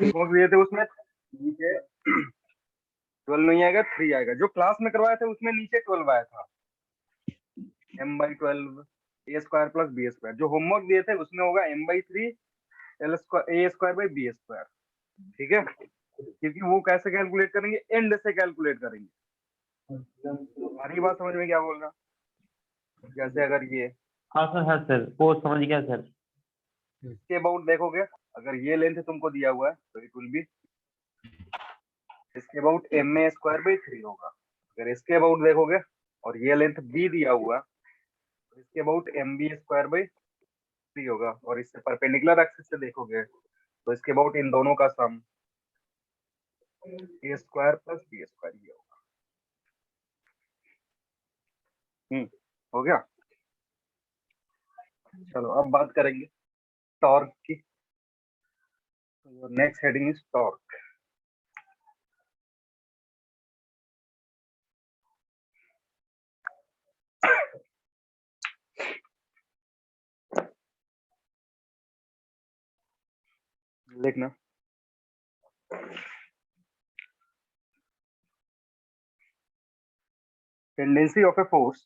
Homework दिए थे उसमें नीचे 12 नहीं आएगा, 3 आएगा। जो क्लास में करवाया था उसमें नीचे 12 आया था, m/12 A square plus B square. जो होमवर्क दिए थे उसमें होगा m/3 L square A square by B square. ठीक है, क्योंकि वो कैसे कैलकुलेट करेंगे, एंड से कैलकुलेट करेंगे। हमारी बात समझ में क्या बोल रहा, जैसे अगर ये हाँ सर, हाँ सर, वो समझ गया सर। इसके अबाउट देखोगे, अगर ये लेंथ तुमको दिया हुआ है तो इट विल बी इसके अबाउट ma² / 3 होगा। अगर इसके अबाउट देखोगे और ये लेंथ b दिया हुआ तो इसके अबाउट mb² / 3 होगा। और इससे परपेंडिकुलर एक्सिस से देखोगे तो इसके अबाउट इन दोनों का सम a² + b² ये होगा। हो गया। चलो अब बात करेंगे टॉर्क की। Next heading is torque. लिखना, tendency of a force,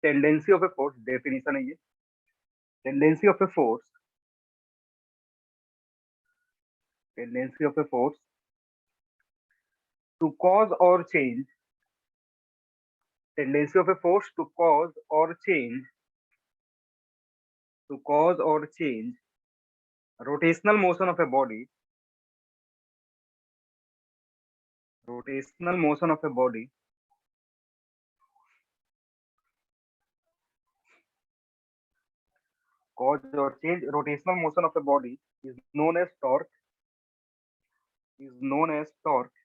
tendency of a force definition है ये। Tendency of a force, tendency of a force to cause और change, tendency of a force to cause or change, to cause or change rotational motion of a body, rotational motion of a body cause or change rotational motion of a body is known as torque, is known as torque।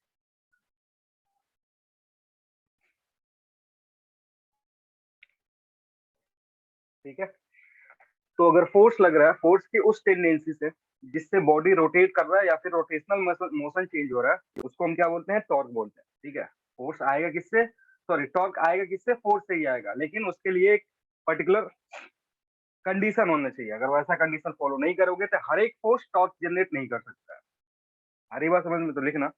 ठीक है, तो अगर force लग रहा है, force की उस tendency से जिससे बॉडी रोटेट कर रहा है या फिर रोटेशनल मोशन चेंज हो रहा है, उसको हम क्या बोलते हैं, टॉर्क बोलते हैं। ठीक है, फोर्स आएगा किससे, सॉरी टॉर्क आएगा किससे, फोर्स से ही आएगा, लेकिन उसके लिए एक पर्टिकुलर कंडीशन होना चाहिए। अगर वैसा कंडीशन फॉलो नहीं करोगे तो हर एक फोर्स टॉर्क जनरेट नहीं कर सकता है। हरी बात समझ में तो लिखना,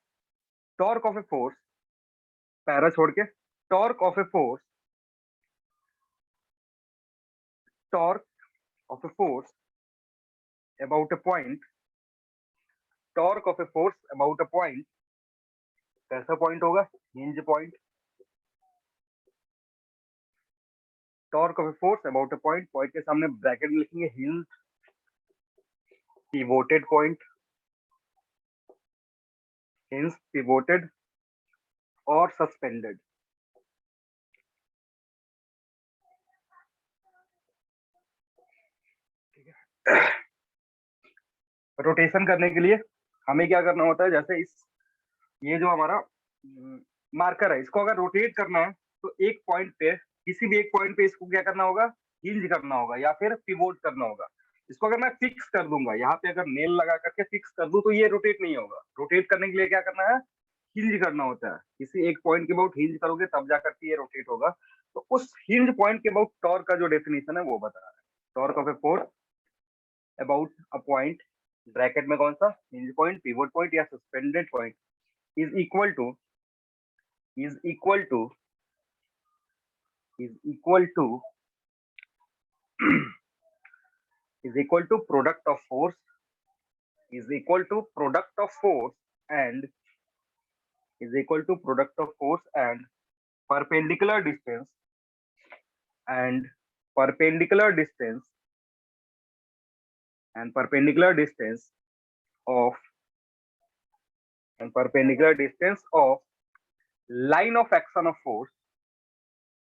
torque of a force, para छोड़ के, torque of a force, torque of a force about A point, torque of a force about A point, कैसा पॉइंट होगा, hinge point. Torque of a force about A point, point के सामने bracket लिखेंगे, hinge, pivoted point, hinge, pivoted और suspended. Rotation करने के लिए हमें क्या करना होता है, जैसे इस ये जो हमारा मार्कर है, इसको अगर रोटेट करना है तो एक पॉइंट पे, किसी भी एक पॉइंट पे इसको क्या करना होगा, हिंज करना होगा या फिर पिवोट करना होगा। इसको अगर मैं फिक्स कर दूंगा, यहाँ पे अगर नेल लगा करके फिक्स कर दूं तो ये रोटेट नहीं होगा। रोटेट करने के लिए क्या करना है, हिंज करना होता है। किसी एक पॉइंट के अबाउट हिंज करोगे तब जा करके ये रोटेट होगा। तो उस हिंज पॉइंट के अबाउट टॉर्क का जो डेफिनेशन है वो बता रहा है। Torque of a force about a point, bracket में कौन सा, हिंज पॉइंट, पिवोट पॉइंट या suspended point, is equal to, is equal to is equal to is equal to product of force, is equal to product of force and is equal to product of force and perpendicular distance and perpendicular distance and perpendicular distance of and perpendicular distance of line of action of force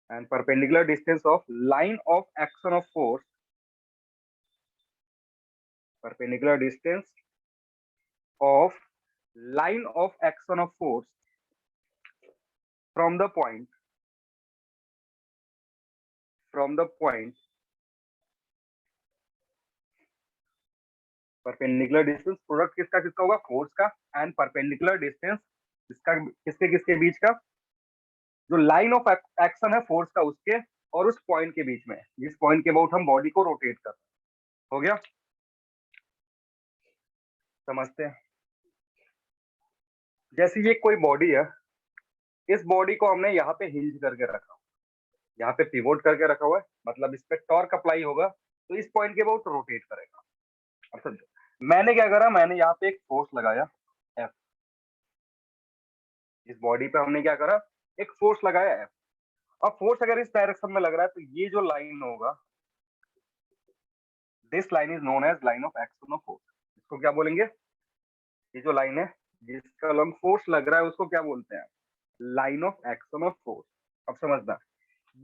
and perpendicular distance of line of action of force, perpendicular distance of line of action of force from the point, from the point perpendicular distance, product किसका किसका होगा, force का, and perpendicular distance इसका किसके किसके बीच का, जो लाइन ऑफ एक्शन है फोर्स का उसके और उस पॉइंट के बीच में, जिस पॉइंट के अबाउट हम बॉडी को रोटेट कर रहे हैं। हो गया, समझते हैं। जैसे ये कोई बॉडी है, इस बॉडी को हमने यहाँ पे हिंज करके रखा, यहाँ पे पिवोट करके रखा हुआ है, मतलब इस पे टॉर्क अप्लाई होगा तो इस पॉइंट के अबाउट रोटेट करेगा। अब समझो, मैंने क्या करा, मैंने यहाँ पे एक फोर्स लगाया F, इस बॉडी पे हमने क्या करा, एक फोर्स लगाया F। अब फोर्स अगर इस डायरेक्शन में लग रहा है तो ये जो लाइन होगा, this line is known as line of action of force. इसको क्या बोलेंगे, ये जो लाइन है जिसका लॉन्ग फोर्स लग रहा है उसको क्या बोलते हैं, line of action of force. अब समझना,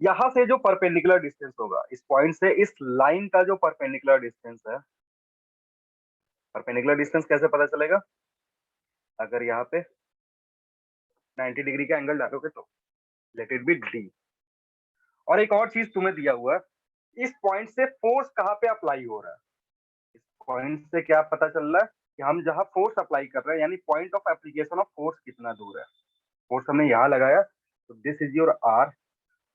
यहां से जो परपेंडिकुलर डिस्टेंस होगा इस पॉइंट से इस लाइन का जो परपेंडिकुलर डिस्टेंस है, परपेंडिकुलर डिस्टेंस कैसे पता चलेगा, अगर यहाँ पे 90 डिग्री का एंगल डालोगे तो लेट इट बी डी। और एक और चीज तुम्हें दिया हुआ है, इस पॉइंट से फोर्स कहाँ पे अप्लाई हो रहा है, इस पॉइंट से क्या पता चल रहा है कि हम जहां फोर्स अप्लाई कर रहे हैं, यानी point of application of force कितना दूर है। फोर्स हमने यहाँ लगाया तो दिस इज योर आर,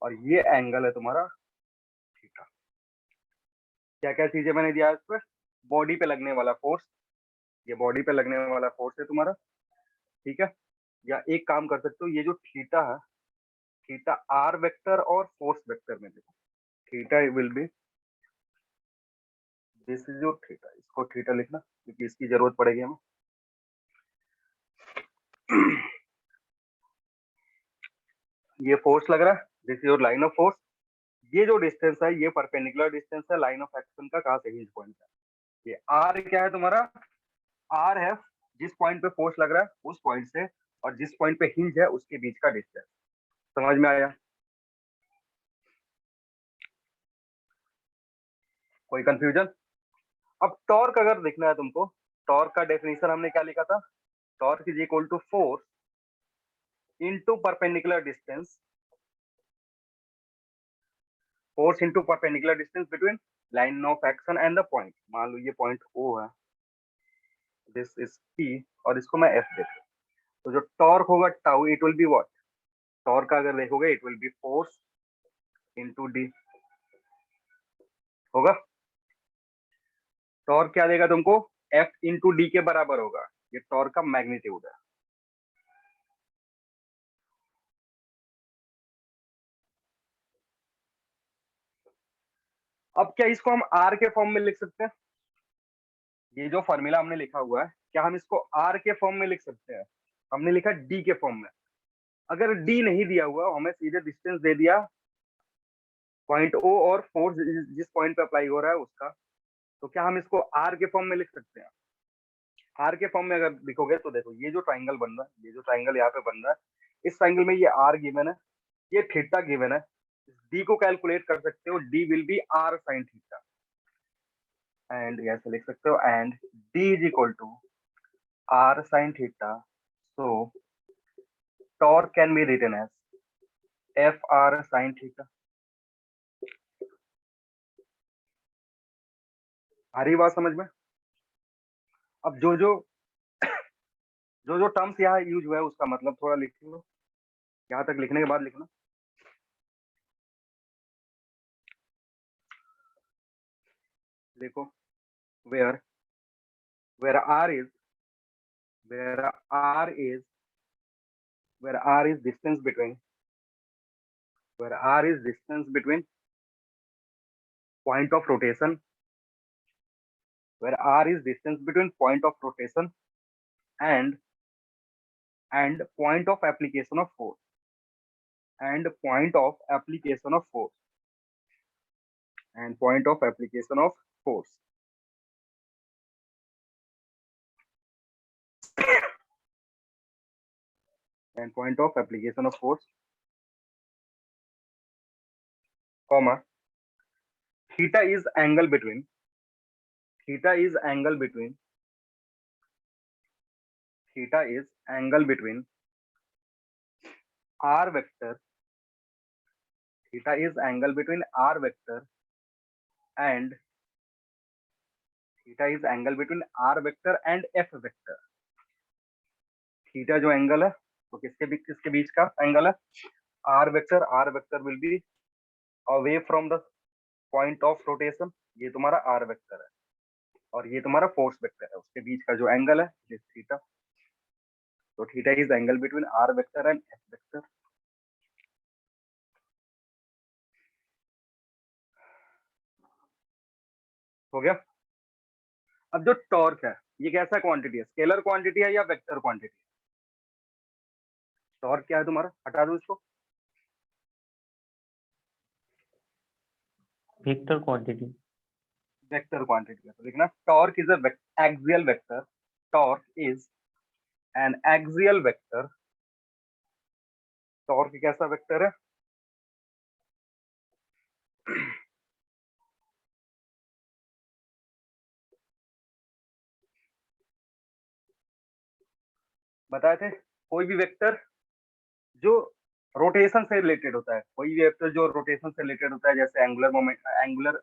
और ये एंगल है तुम्हारा थीटा। क्या क्या चीजें मैंने दिया इस पर, बॉडी पे लगने वाला फोर्स, ये बॉडी पे लगने वाला फोर्स है तुम्हारा, ठीक है। या एक काम कर सकते हो, ये जो थीटा है, थीटा आर वेक्टर और फोर्स वेक्टर में देखो, theta will be, this is your theta, इसको थीटा लिखना क्योंकि इसकी जरूरत पड़ेगी हमें। ये फोर्स लग रहा है, this is your line of force. ये जो डिस्टेंस है ये परपेंडिकुलर डिस्टेंस है लाइन ऑफ एक्शन का, कहां से हिंज पॉइंट है। ये आर क्या है तुम्हारा, आर है जिस पॉइंट पे फोर्स लग रहा है उस पॉइंट से, और जिस पॉइंट पे हिंज है उसके बीच का डिस्टेंस। समझ में आया, कोई कंफ्यूजन। अब टॉर्क अगर देखना है तुमको, टॉर्क का डेफिनेशन हमने क्या लिखा था, torque is equal to force into perpendicular distance, force into perpendicular distance between line of action and the point. मान लो ये पॉइंट O है, दिस इज P, और इसको मैं F देता हूं, तो जो टॉर्क होगा tau, it will be what, torque का अगर देखोगे it will B force into D होगा। टॉर्क क्या देगा तुमको, F इंटू डी के बराबर होगा, ये टॉर्क का मैग्नीट्यूड है। अब क्या इसको हम आर के फॉर्म में लिख सकते हैं, ये जो फॉर्मूला हमने लिखा हुआ है क्या हम इसको आर के फॉर्म में लिख सकते हैं, हमने लिखा डी के फॉर्म में। अगर डी नहीं दिया हुआ, हमें सीधे डिस्टेंस दे दिया पॉइंट O और फोर्स जिस पॉइंट पे अप्लाई हो रहा है उसका, तो क्या हम इसको आर के फॉर्म में लिख सकते हैं। आर के फॉर्म में अगर लिखोगे तो देखो, ये जो ट्राइंगल बन रहा है, ये जो ट्राइंगल यहाँ पे बन रहा है, इस ट्राइंगल में ये आर गिवन है, ये थीटा गिवन है, डी को कैलकुलेट कर सकते हो, D will be R sine theta, and ऐसे लिख सकते हो, and D is equal to R sine theta, so torque can be written as F R sine theta. आ रही बात समझ में। अब जो टर्म्स यहाँ यूज हुआ है उसका मतलब थोड़ा लिख लो, यहाँ तक लिखने के बाद लिखना। देखो, where where R is where R is where r is distance between where r is distance between point of rotation where r is distance between point of rotation and point of application of force and point of application of force and point of application of force and point of application of force, comma, theta is angle between theta is angle between theta is angle between r vector theta is angle between r vector and theta is angle between r vector and f vector। Theta जो angle है वो किसके बीच का angle है, R vector will be away from the point of rotation, ये तुम्हारा are vector है, और ये तुम्हारा फोर्स वेक्टर है, उसके बीच का जो एंगल है थीटा। तो theta is angle between R vector and F vector. हो गया। अब जो टॉर्क है ये कैसा क्वांटिटी है, स्केलर क्वांटिटी है या वेक्टर क्वांटिटी? टॉर्क क्या है तुम्हारा, हटा दो इसको। Vector quantity. वेक्टर क्वांटिटी है, तो देखना torque is a axial vector. Torque is an axial vector. Torque कैसा वेक्टर है? बताए थे कोई भी वेक्टर जो रोटेशन से रिलेटेड होता है, कोई भी वेक्टर जो रोटेशन से रिलेटेड होता है, जैसे angular moment, angular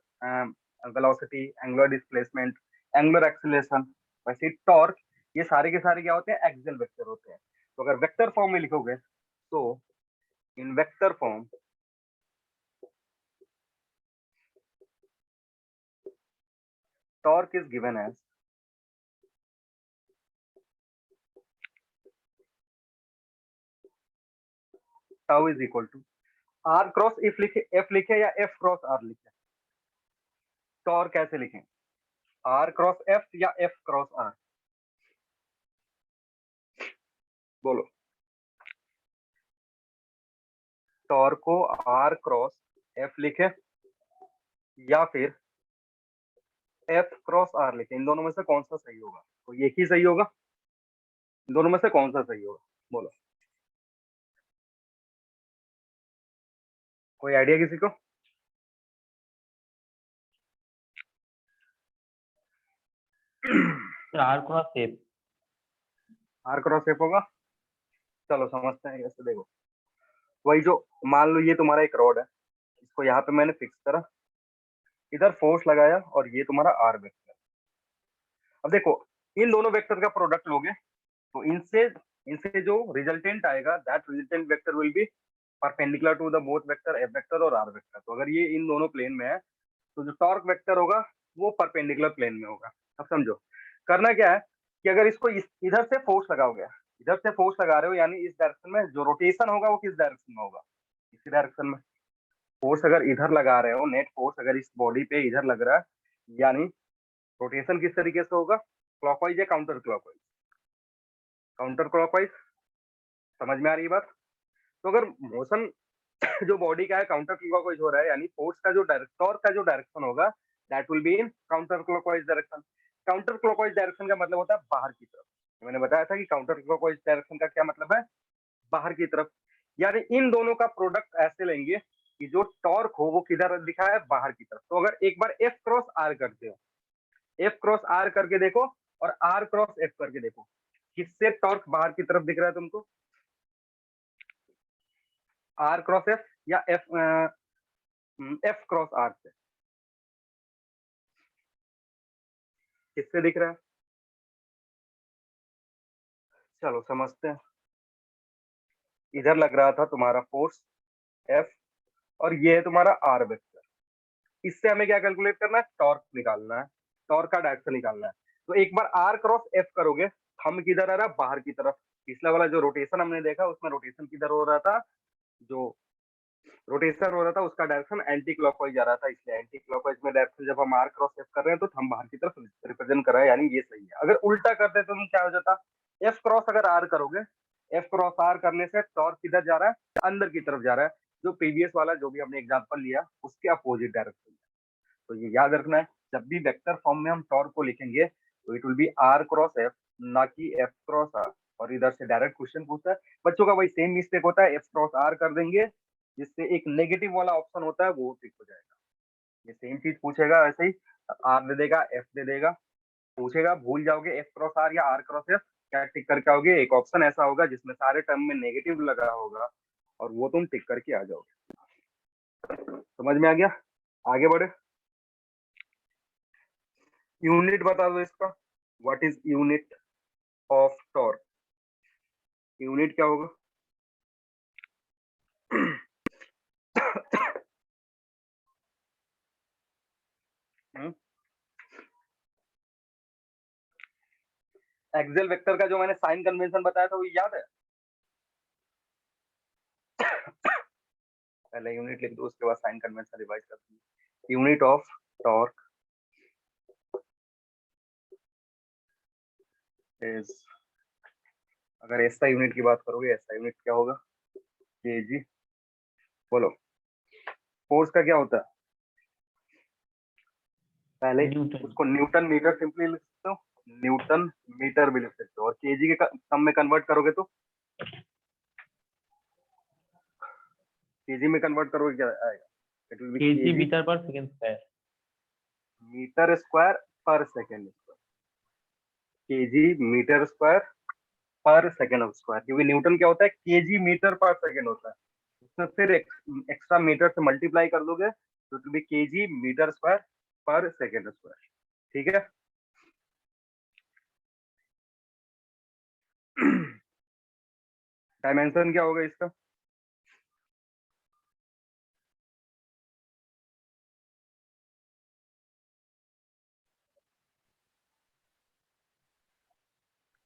velocity, angular displacement, angular acceleration, वैसे टॉर्क, ये सारे के सारे क्या होते हैं, एक्सियल वेक्टर होते हैं। तो अगर वेक्टर फॉर्म में लिखोगे तो in vector form torque is given as tau is equal to R cross F लिखे, एफ लिखे या एफ क्रॉस आर लिखे, टॉर्क कैसे लिखें, आर क्रॉस एफ या एफ क्रॉस आर? बोलो। टॉर्क को आर क्रॉस एफ लिखे या फिर एफ क्रॉस आर लिखे, इन दोनों में से कौन सा सही होगा? तो एक ही सही होगा, इन दोनों में से कौन सा सही होगा, बोलो। कोई आइडिया किसी को? R cross F. R cross F होगा। चलो समझते हैं कैसे, देखो वही जो, मान लो ये तुम्हारा एक रॉड है, इसको यहाँ पे मैंने फिक्स करा, इधर फोर्स लगाया और ये तुम्हारा आर वेक्टर। अब देखो इन दोनों वेक्टर का प्रोडक्ट लोगे तो इनसे इनसे जो रिजल्टेंट आएगा, that resultant vector will be perpendicular to the both vector F vector और आर वेक्टर। तो अगर ये इन दोनों प्लेन में है तो जो टॉर्क वेक्टर होगा वो परपेंडिकुलर प्लेन में होगा। अब समझो करना क्या है कि अगर इसको इधर से फोर्स लगाओगे, इधर से फोर्स लगा रहे हो, यानी इस डायरेक्शन में जो रोटेशन होगा वो किस डायरेक्शन में होगा, इसी डायरेक्शन में। फोर्स अगर इधर लगा रहे हो, नेट फोर्स अगर इस बॉडी पे इधर लग रहा है, यानी रोटेशन किस तरीके से होगा, क्लॉकवाइज या काउंटर क्लॉकवाइज? Counter clockwise. समझ में आ रही है बात? तो अगर मोशन जो बॉडी का है काउंटर क्लॉकवाइज हो रहा है, यानी फोर्स का जो टॉर्क का जो डायरेक्शन होगा that will be in counter clockwise direction. Counter clockwise direction का मतलब होता है बाहर की तरफ। मैंने बताया था कि काउंटर क्लॉकवाइज डायरेक्शन का क्या मतलब है, बाहर की तरफ। यानी इन दोनों का प्रोडक्ट ऐसे लेंगे कि जो टॉर्क हो वो किधर दिखा है, बाहर की तरफ। तो अगर एक बार एफ क्रॉस आर करते हो, एफ क्रॉस आर करके देखो और आर क्रॉस एफ करके देखो, किससे टॉर्क बाहर की तरफ दिख रहा है तुमको, आर क्रॉस एफ या एफ एफ क्रॉस आर से, किससे दिख रहा है? चलो समझते हैं। इधर लग रहा था तुम्हारा फोर्स एफ और ये है तुम्हारा आर वेक्टर। इससे हमें क्या कैलकुलेट करना है, टॉर्क निकालना है, टॉर्क का डायरेक्शन निकालना है। तो एक बार आर क्रॉस एफ करोगे, हम किधर आ रहा है, बाहर की तरफ। पिछला वाला जो रोटेशन हमने देखा उसमें रोटेशन किधर हो रहा था, जो रोटेशन हो रहा था उसका डायरेक्शन एंटी क्लॉकवाइज जा रहा था, इसलिए एंटी क्लॉकवाइज में डायरेक्शन जब हम आर क्रॉस एफ कर रहे हैं तो हम बाहर की तरफ रिप्रेजेंट कर रहे हैं, यानी ये सही है। अगर उल्टा करते तो क्या हो जाता, एफ क्रॉस अगर आर करोगे, एफ क्रॉस आर करने से टॉर्क किधर जा रहा है, अंदर की तरफ जा रहा है, जो प्रीवियस वाला जो भी हमने एग्जांपल लिया उसके अपोजिट डायरेक्शन। तो ये याद रखना है, जब भी वेक्टर फॉर्म में हम टॉर्क को लिखेंगे तो it will be R cross F, ना कि एफ क्रॉस आर। और इधर से डायरेक्ट क्वेश्चन पूछता है, बच्चों का वही सेम मिस्टेक होता है, एफ क्रॉस आर कर देंगे, जिससे एक नेगेटिव वाला ऑप्शन होता है वो टिक हो जाएगा। ये सेम चीज पूछेगा वैसे ही, आर दे देगा, एफ दे देगा, पूछेगा भूल जाओगे एफ क्रॉस आर या आर क्रॉस एफ, क्या टिक करके आओगे, एक ऑप्शन ऐसा होगा जिसमें सारे टर्म में नेगेटिव लगा होगा और वो तुम टिक करके आ जाओगे। समझ में आ गया? आगे बढ़े, यूनिट बता दो इसका, what is unit of torque? Unit क्या होगा? एक्सेल वेक्टर का जो मैंने साइन कन्वेंशन बताया था वो याद है? पहले यूनिट लिख दो, उसके बाद साइन कन्वेंशन रिवाइज करते हैं। यूनिट ऑफ टॉर्क इज, अगर ऐसा यूनिट की बात करोगे, ऐसा यूनिट क्या होगा? केजी। बोलो, फोर्स का क्या होता है? पहले न्यूटन। उसको न्यूटन मीटर सिंपली लिख सकते हो, न्यूटन मीटर भी लिख सकते हो, और केजी के टर्म में कन्वर्ट करोगे तो केजी में कन्वर्ट करोगे क्या आएगा? It will be KG KG metre पर सेकंड स्क्वायर। मीटर स्क्वायर पर second square, KG metre square पर सेकेंड स्क्वायर, क्योंकि न्यूटन क्या होता है? केजी मीटर पर सेकेंड होता है। उसमें फिर एक्स्ट्रा मीटर से मल्टीप्लाई कर दोगे तो it will be KG metre square पर सेकेंड स्क्वायर। ठीक है। डायमेंशन क्या होगा इसका?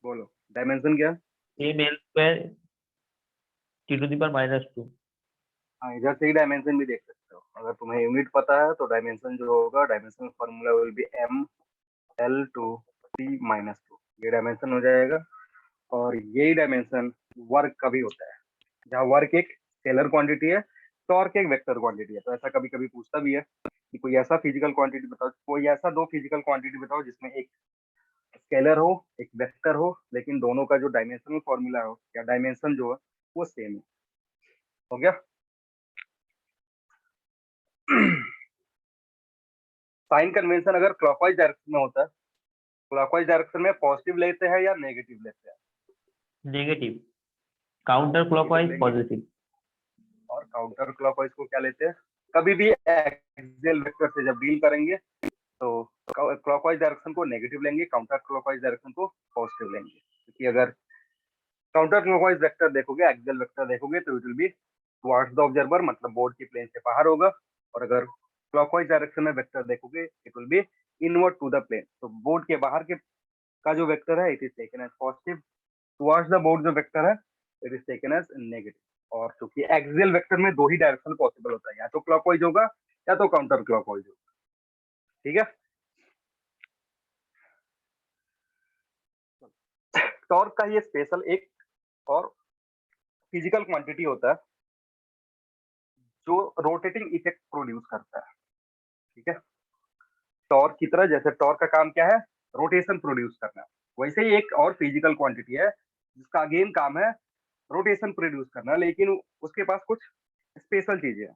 बोलो, डायमेंशन क्या है? Same L square T to the power -2। हाँ, इधर से ही डायमेंशन भी देख सकते हो। अगर तुम्हें यूनिट पता है तो डायमेंशन जो होगा, dimension formula will be M L two C minus two, ये डायमेंशन हो जाएगा। और यही डायमेंशन वर्क का भी होता है, जहाँ वर्क एक स्केलर क्वांटिटी है, टॉर्क एक वेक्टर क्वांटिटी है। तो ऐसा कभी कभी पूछता भी है कि कोई ऐसा फिजिकल क्वांटिटी बताओ, कोई ऐसा दो फिजिकल क्वांटिटी बताओ जिसमें एक स्केलर हो एक वेक्टर हो, लेकिन दोनों का जो डायमेंशनल फॉर्मूला हो या डायमेंशन जो है वो सेम है। हो गया। साइन कन्वेंशन अगर क्लॉकवाइज डायरेक्शन में होता है, क्लॉकवाइज डायरेक्शन में पॉजिटिव लेते हैं या नेगेटिव लेते हैं? नेगेटिव। काउंटर नेगेटिव क्लॉकवाइज लेंगे। पॉजिटिव। और काउंटर क्लॉकवाइज को क्या लेते हैं? कभी भी एक्सियल वेक्टर से जब डील करेंगे तो क्लॉकवाइज डायरेक्शन को नेगेटिव लेंगे, काउंटर क्लॉकवाइज डायरेक्शन को पॉजिटिव लेंगे। क्योंकि अगर काउंटर क्लॉकवाइज वेक्टर देखोगे, एक्सियल वेक्टर देखोगे, तो it will be towards the observer, मतलब बोर्ड की प्लेन से बाहर होगा। और अगर क्लॉकवाइज डायरेक्शन में वेक्टर देखोगे, it will be inward to the plane. तो बोर्ड के बाहर के का जो वेक्टर है, it is taken as positive. Towards the board जो वेक्टर है, it is taken as negative. और क्योंकि एक्सियल वेक्टर में दो ही डायरेक्शन पॉसिबल होता है, या तो क्लॉकवाइज होगा या तो काउंटर क्लॉकवाइज होगा। ठीक है। टॉर्क का ये स्पेशल एक और फिजिकल क्वांटिटी होता है जो रोटेटिंग इफेक्ट प्रोड्यूस करता है। ठीक है। टॉर्क की तरह, जैसे टॉर्क का काम क्या है? रोटेशन प्रोड्यूस करना, वैसे ही एक और फिजिकल क्वांटिटी है जिसका अगेन काम है रोटेशन प्रोड्यूस करना, लेकिन उसके पास कुछ स्पेशल चीजें हैं।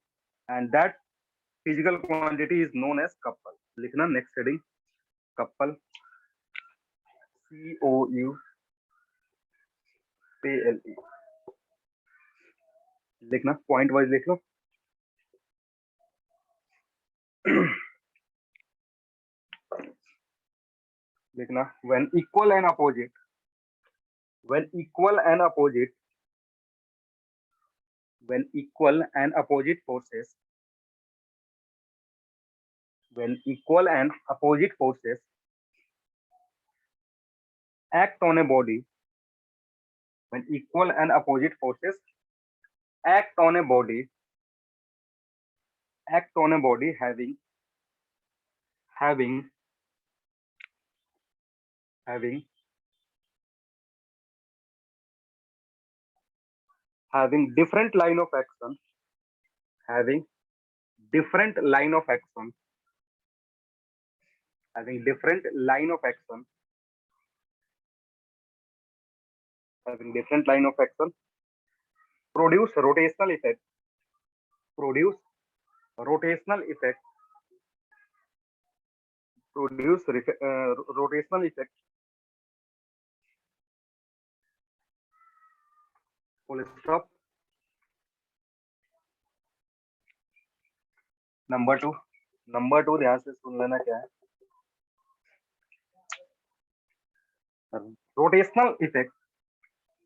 And that physical quantity is known as couple. लिखना नेक्स्ट हेडिंग, कपल, COUPLE। लिखना पॉइंट वाइज लिख लो। लिखना when equal and opposite, when equal and opposite, when equal and opposite forces, when equal and opposite forces act on a body, when equal and opposite forces act on a body, act on a body having having having different line of action, having different line of action, having different line of action, having different line of action, produce rotational effect, produce rotational effect, produce rotational effect, full stop. Number two ध्यान से सुन लेना क्या है। Rotational effect,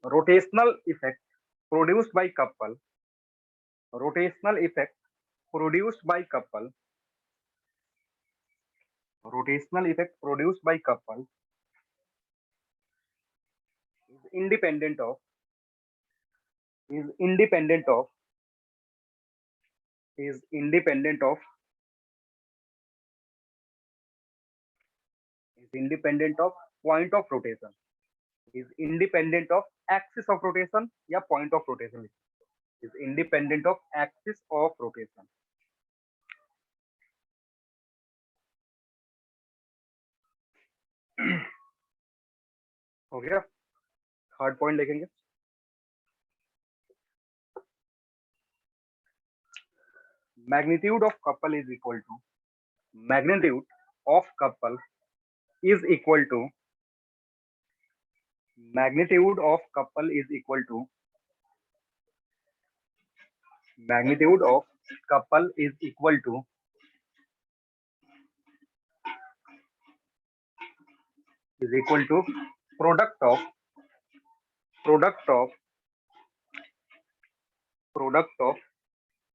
rotational effect produced by couple, rotational effect produced by couple, rotational effect produced by couple is independent of is independent of is independent of is independent of point of rotation, is independent of axis of rotation या point of rotation, is independent of axis of rotation. हो गया. Third point लिखेंगे. Magnitude of couple is equal to magnitude of couple is equal to magnitude of couple is equal to magnitude of couple is equal to product of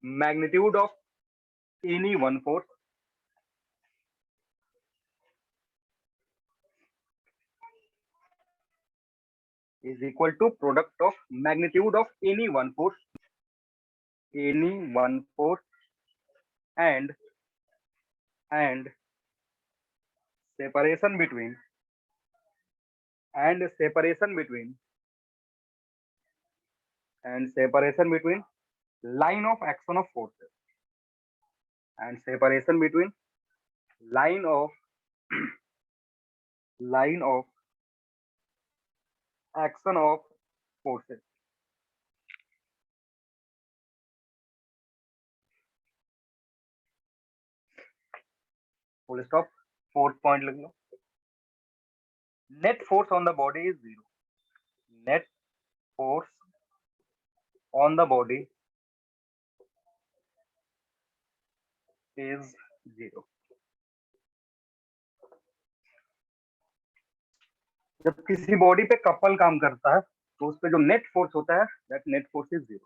magnitude of any one force is equal to product of magnitude of any one force and separation between line of action of forces and separation between line of action of forces. Full stop. Fourth point लिख लो. Net force on the body is 0. Net force on the body is 0. जब किसी body पे couple काम करता है तो उस पे जो नेट फोर्स होता है that net force is 0.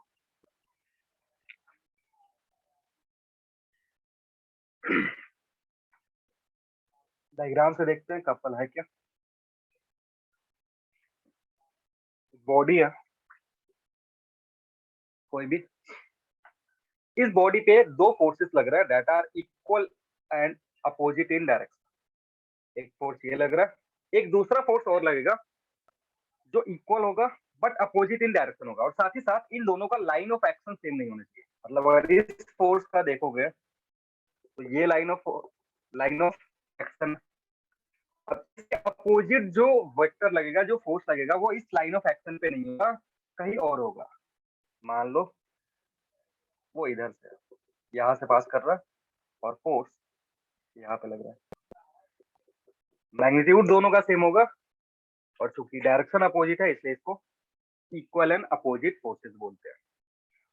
Diagram से देखते हैं कपल है क्या. बॉडी है कोई भी. इस बॉडी पे दो फोर्सेस लग रहा है that are equal and opposite in direction. एक फोर्स ये लग रहा है, एक दूसरा फोर्स और लगेगा जो इक्वल होगा बट अपोजिट इन डायरेक्शन होगा, और साथ ही साथ इन दोनों का लाइन ऑफ एक्शन सेम नहीं होना चाहिए. मतलब अगर इस फोर्स का देखोगे तो ये लाइन ऑफ एक्शन अपोजिट जो वेक्टर लगेगा, जो फोर्स लगेगा वो इस लाइन ऑफ एक्शन पे नहीं होगा, कहीं और होगा. मान लो वो इधर से यहां से पास कर रहा है और फोर्स यहाँ पे लग रहा है. मैग्नीट्यूड दोनों का सेम होगा और चूंकि डायरेक्शन अपोजिट है इसलिए इसको इक्वल एंड अपोजिट फोर्सेस बोलते हैं.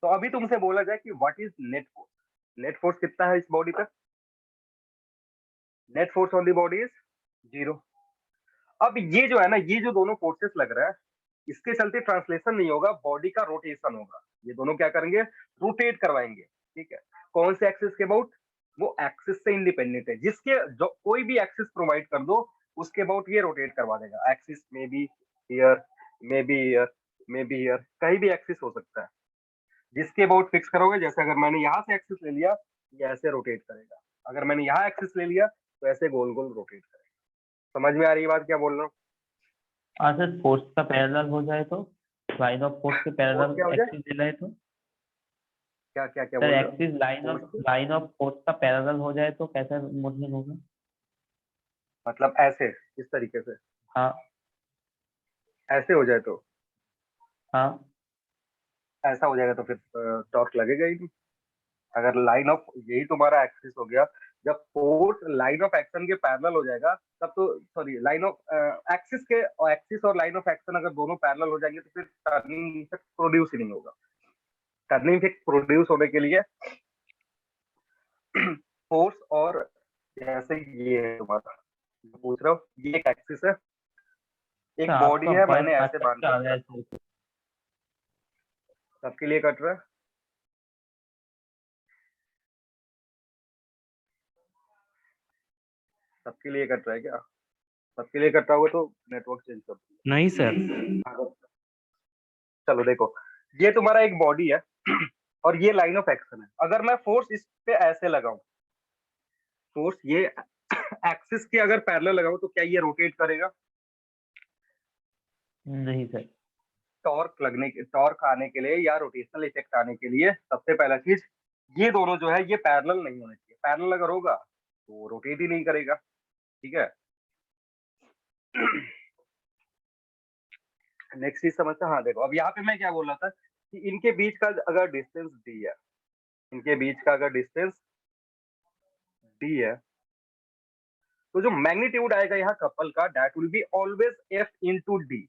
तो अभी तुमसे बोला जाए कि what is net force. Net force कितना है इस बॉडी पे. Net force on the body is 0. अब ये जो है ना, ये जो दोनों फोर्सेस लग रहा है इसके चलते ट्रांसलेशन नहीं होगा, बॉडी का रोटेशन होगा. ये दोनों क्या करेंगे, रोटेट करवाएंगे. ठीक है. कौन से एक्सिस के अबाउट, वो एक्सिस से इंडिपेंडेंट है. जिसके जो कोई भी एक्सिस प्रोवाइड कर दो उसके अबाउट ये रोटेट करवा देगा. Axis may be here, may be here, may be here, कहीं भी एक्सिस हो सकता है. जिसके अबाउट फिक्स करोगे, जैसे अगर मैंने यहाँ से एक्सिस ले लिया ये ऐसे रोटेट करेगा, अगर मैंने यहाँ एक्सिस ले लिया तो ऐसे गोल गोल रोटेट करेगा. समझ में आ रही है बात क्या बोल रहा हूँ. सर फोर्स का पैरेलल हो जाए तो, लाइन ऑफ फोर्स के पैरेलल क्या हो जाए? एक्सिस ले जाए तो, क्या क्या क्या सर बोल रहे हो? एक्सिस लाइन ऑफ फोर्स का पैरेलल हो जाए तो कैसा मोशन होगा. मतलब ऐसे, इस तरीके से. हाँ ऐसे हो जाए तो, हाँ ऐसा हो जाएगा तो फिर टॉर्क लगेगा ही नहीं. अगर लाइन ऑफ, यही तुम्हारा एक्सिस हो गया, जब फोर्स लाइन ऑफ एक्शन के पैरेलल हो जाएगा तब तो, सॉरी, लाइन ऑफ एक्सिस के, एक्सिस और लाइन ऑफ एक्शन अगर दोनों पैरेलल हो जाएंगे तो फिर टर्निंग इफेक्ट प्रोड्यूस ही नहीं होगा. टर्निंग इफेक्ट प्रोड्यूस होने के लिए फोर्स, और जैसे ये है तुम्हारा, पूछ रहा हूँ, ये एक एक्सिस है, एक सर, बॉडी आपका है, वॉइस मैंने ऐसे अटक बांध आ रहा रखा है है. सर. सबके लिए कट रहा है. सबके लिए कट रहा है क्या? सबके लिए कट रहा होगा तो नेटवर्क चेंज कर दो. नहीं सर. चलो देखो, ये तुम्हारा एक बॉडी है और ये लाइन ऑफ एक्शन है। अगर मैं फोर्स इस पे ऐसे लगाऊं, फोर्स ये एक्सिस के अगर पैरेलल लगाऊं तो क्या ये रोटेट करेगा? नहीं सर। टॉर्क आने के लिए या रोटेशनल इफेक्ट आने के लिए सबसे पहला चीज, ये दोनों जो है ये पैरेलल नहीं होने चाहिए। पैरेलल अगर होगा तो रोटेट ही नहीं करेगा। ठीक है। नेक्स्ट चीज समझते हैं। हाँ देखो, अब यहाँ पे मैं क्या बोल रहा था कि इनके बीच का अगर डिस्टेंस डी है, इनके बीच का अगर डिस्टेंस डी है, तो जो मैग्नीट्यूड आएगा यहाँ कपल का, that will be always F into D.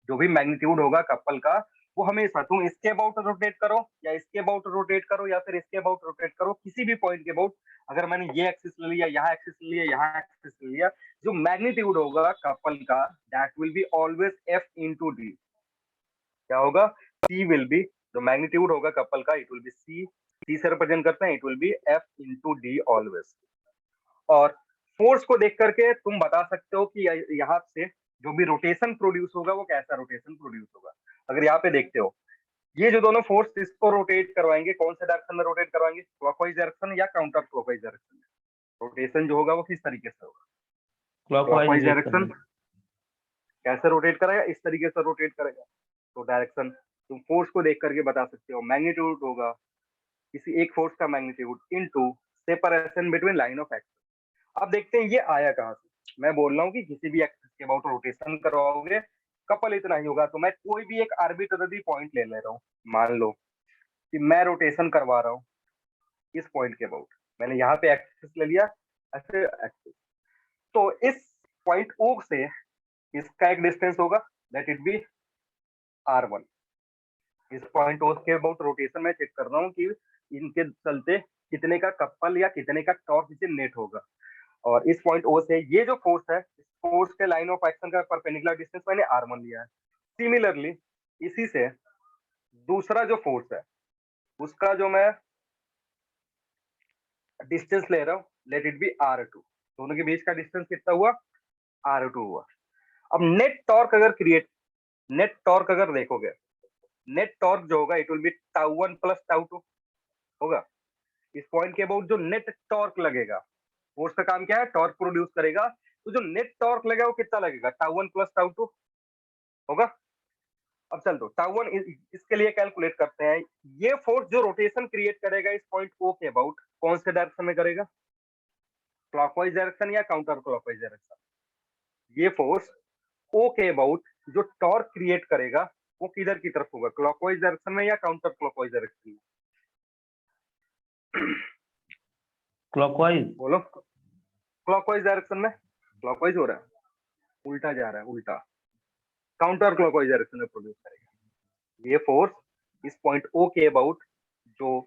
जो भी मैग्नीट्यूड होगा कपल का, वो हमेशा, तुम इसके अबाउट रोटेट करो या इसके अबाउट रोटेट करो या फिर इसके अबाउट रोटेट करो, किसी भी पॉइंट के अबाउट, अगर मैंने ये एक्सिस ले लिया, यहाँ एक्सिस ले लिया, यहाँ एक्सिस ले लिया, जो मैग्नीट्यूड होगा कपल का, that will be always F into D. क्या होगा? सी विल बी, जो मैग्नीट्यूड होगा कपल का, इट विल बी सी से रिप्रेजेंट करते हैं, it will B F into D always. और फोर्स को देख करके तुम बता सकते हो कि यहाँ से जो भी रोटेशन प्रोड्यूस होगा वो कैसा रोटेशन प्रोड्यूस होगा। अगर यहाँ पे देखते हो, ये जो दोनों फोर्स इसको रोटेट करवाएंगे, कौन से डायरेक्शन में रोटेट करवाएंगे? क्लॉकवाइज डायरेक्शन या काउंटर क्लॉकवाइज डायरेक्शन में? रोटेशन जो होगा वो किस तरीके से होगा? Clockwise direction. कैसे रोटेट करेगा? इस तरीके से रोटेट करेगा। तो डायरेक्शन तुम फोर्स को देख करके बता सकते हो। मैग्नीट्यूड होगा किसी एक फोर्स का magnitude into separation between line of action. अब देखते हैं ये आया कहां से। मैं बोल रहा हूँ कि किसी भी एक्सिस के अबाउट रोटेशन करवाओगे, कपल इतना ही होगा। तो मैं कोई भी एक आर्बिट्ररी पॉइंट ले रहा हूँ, मान लो कि मैं रोटेशन करवा रहा हूँ इस पॉइंट के अबाउट, मैंने यहाँ पे एक्सिस ले लिया, ऐसे एक्सिस। तो इस पॉइंट ओ से इसका एक डिस्टेंस होगा, दैट इट बी r1। इस पॉइंट ओ के अबाउट रोटेशन में चेक कर रहा हूँ कि इनके चलते कितने का कपल या कितने का टॉर्क इसे नेट होगा। और इस पॉइंट ओ से ये जो फोर्स है, इस फोर्स के लाइन ऑफ एक्शन का परपेंडिकुलर डिस्टेंस मैंने r1 लिया है। सिमिलरली इसी से दूसरा जो फोर्स है उसका जो मैं डिस्टेंस ले रहा हूँ, लेट इट बी r2। दोनों के बीच का डिस्टेंस कितना हुआ? r2 हुआ। अब नेट टॉर्क अगर देखोगे, नेट टॉर्क जो होगा इट विल बी τ1 प्लस τ2 होगा। इस पॉइंट के अबाउट जो नेट टॉर्क लगेगा, फोर्स का काम क्या है? टॉर्क प्रोड्यूस करेगा। तो जो नेट टॉर्क लगेगा वो कितना लगेगा? τ1 प्लस τ2 होगा। अब चल दो τ1 इसके लिए कैलकुलेट करते हैं। ये फोर्स जो रोटेशन क्रिएट करेगा इस पॉइंट ओ के अबाउट, कौन से डायरेक्शन में करेगा? क्लॉकवाइज डायरेक्शन या काउंटर क्लॉकवाइज डायरेक्शन? ये फोर्स ओ के अबाउट जो टॉर्क क्रिएट करेगा वो किधर की तरफ होगा? क्लॉकवाइज डायरेक्शन में या काउंटर क्लॉकवाइज डायरेक्शन में? क्लॉकवाइज। बोलो। क्लॉकवाइज डायरेक्शन में। क्लॉकवाइज हो रहा है, उल्टा जा रहा है, उल्टा। काउंटर क्लॉकवाइज डायरेक्शन में प्रोड्यूस करेगा। ये फोर्स इस पॉइंट ओ के अबाउट जो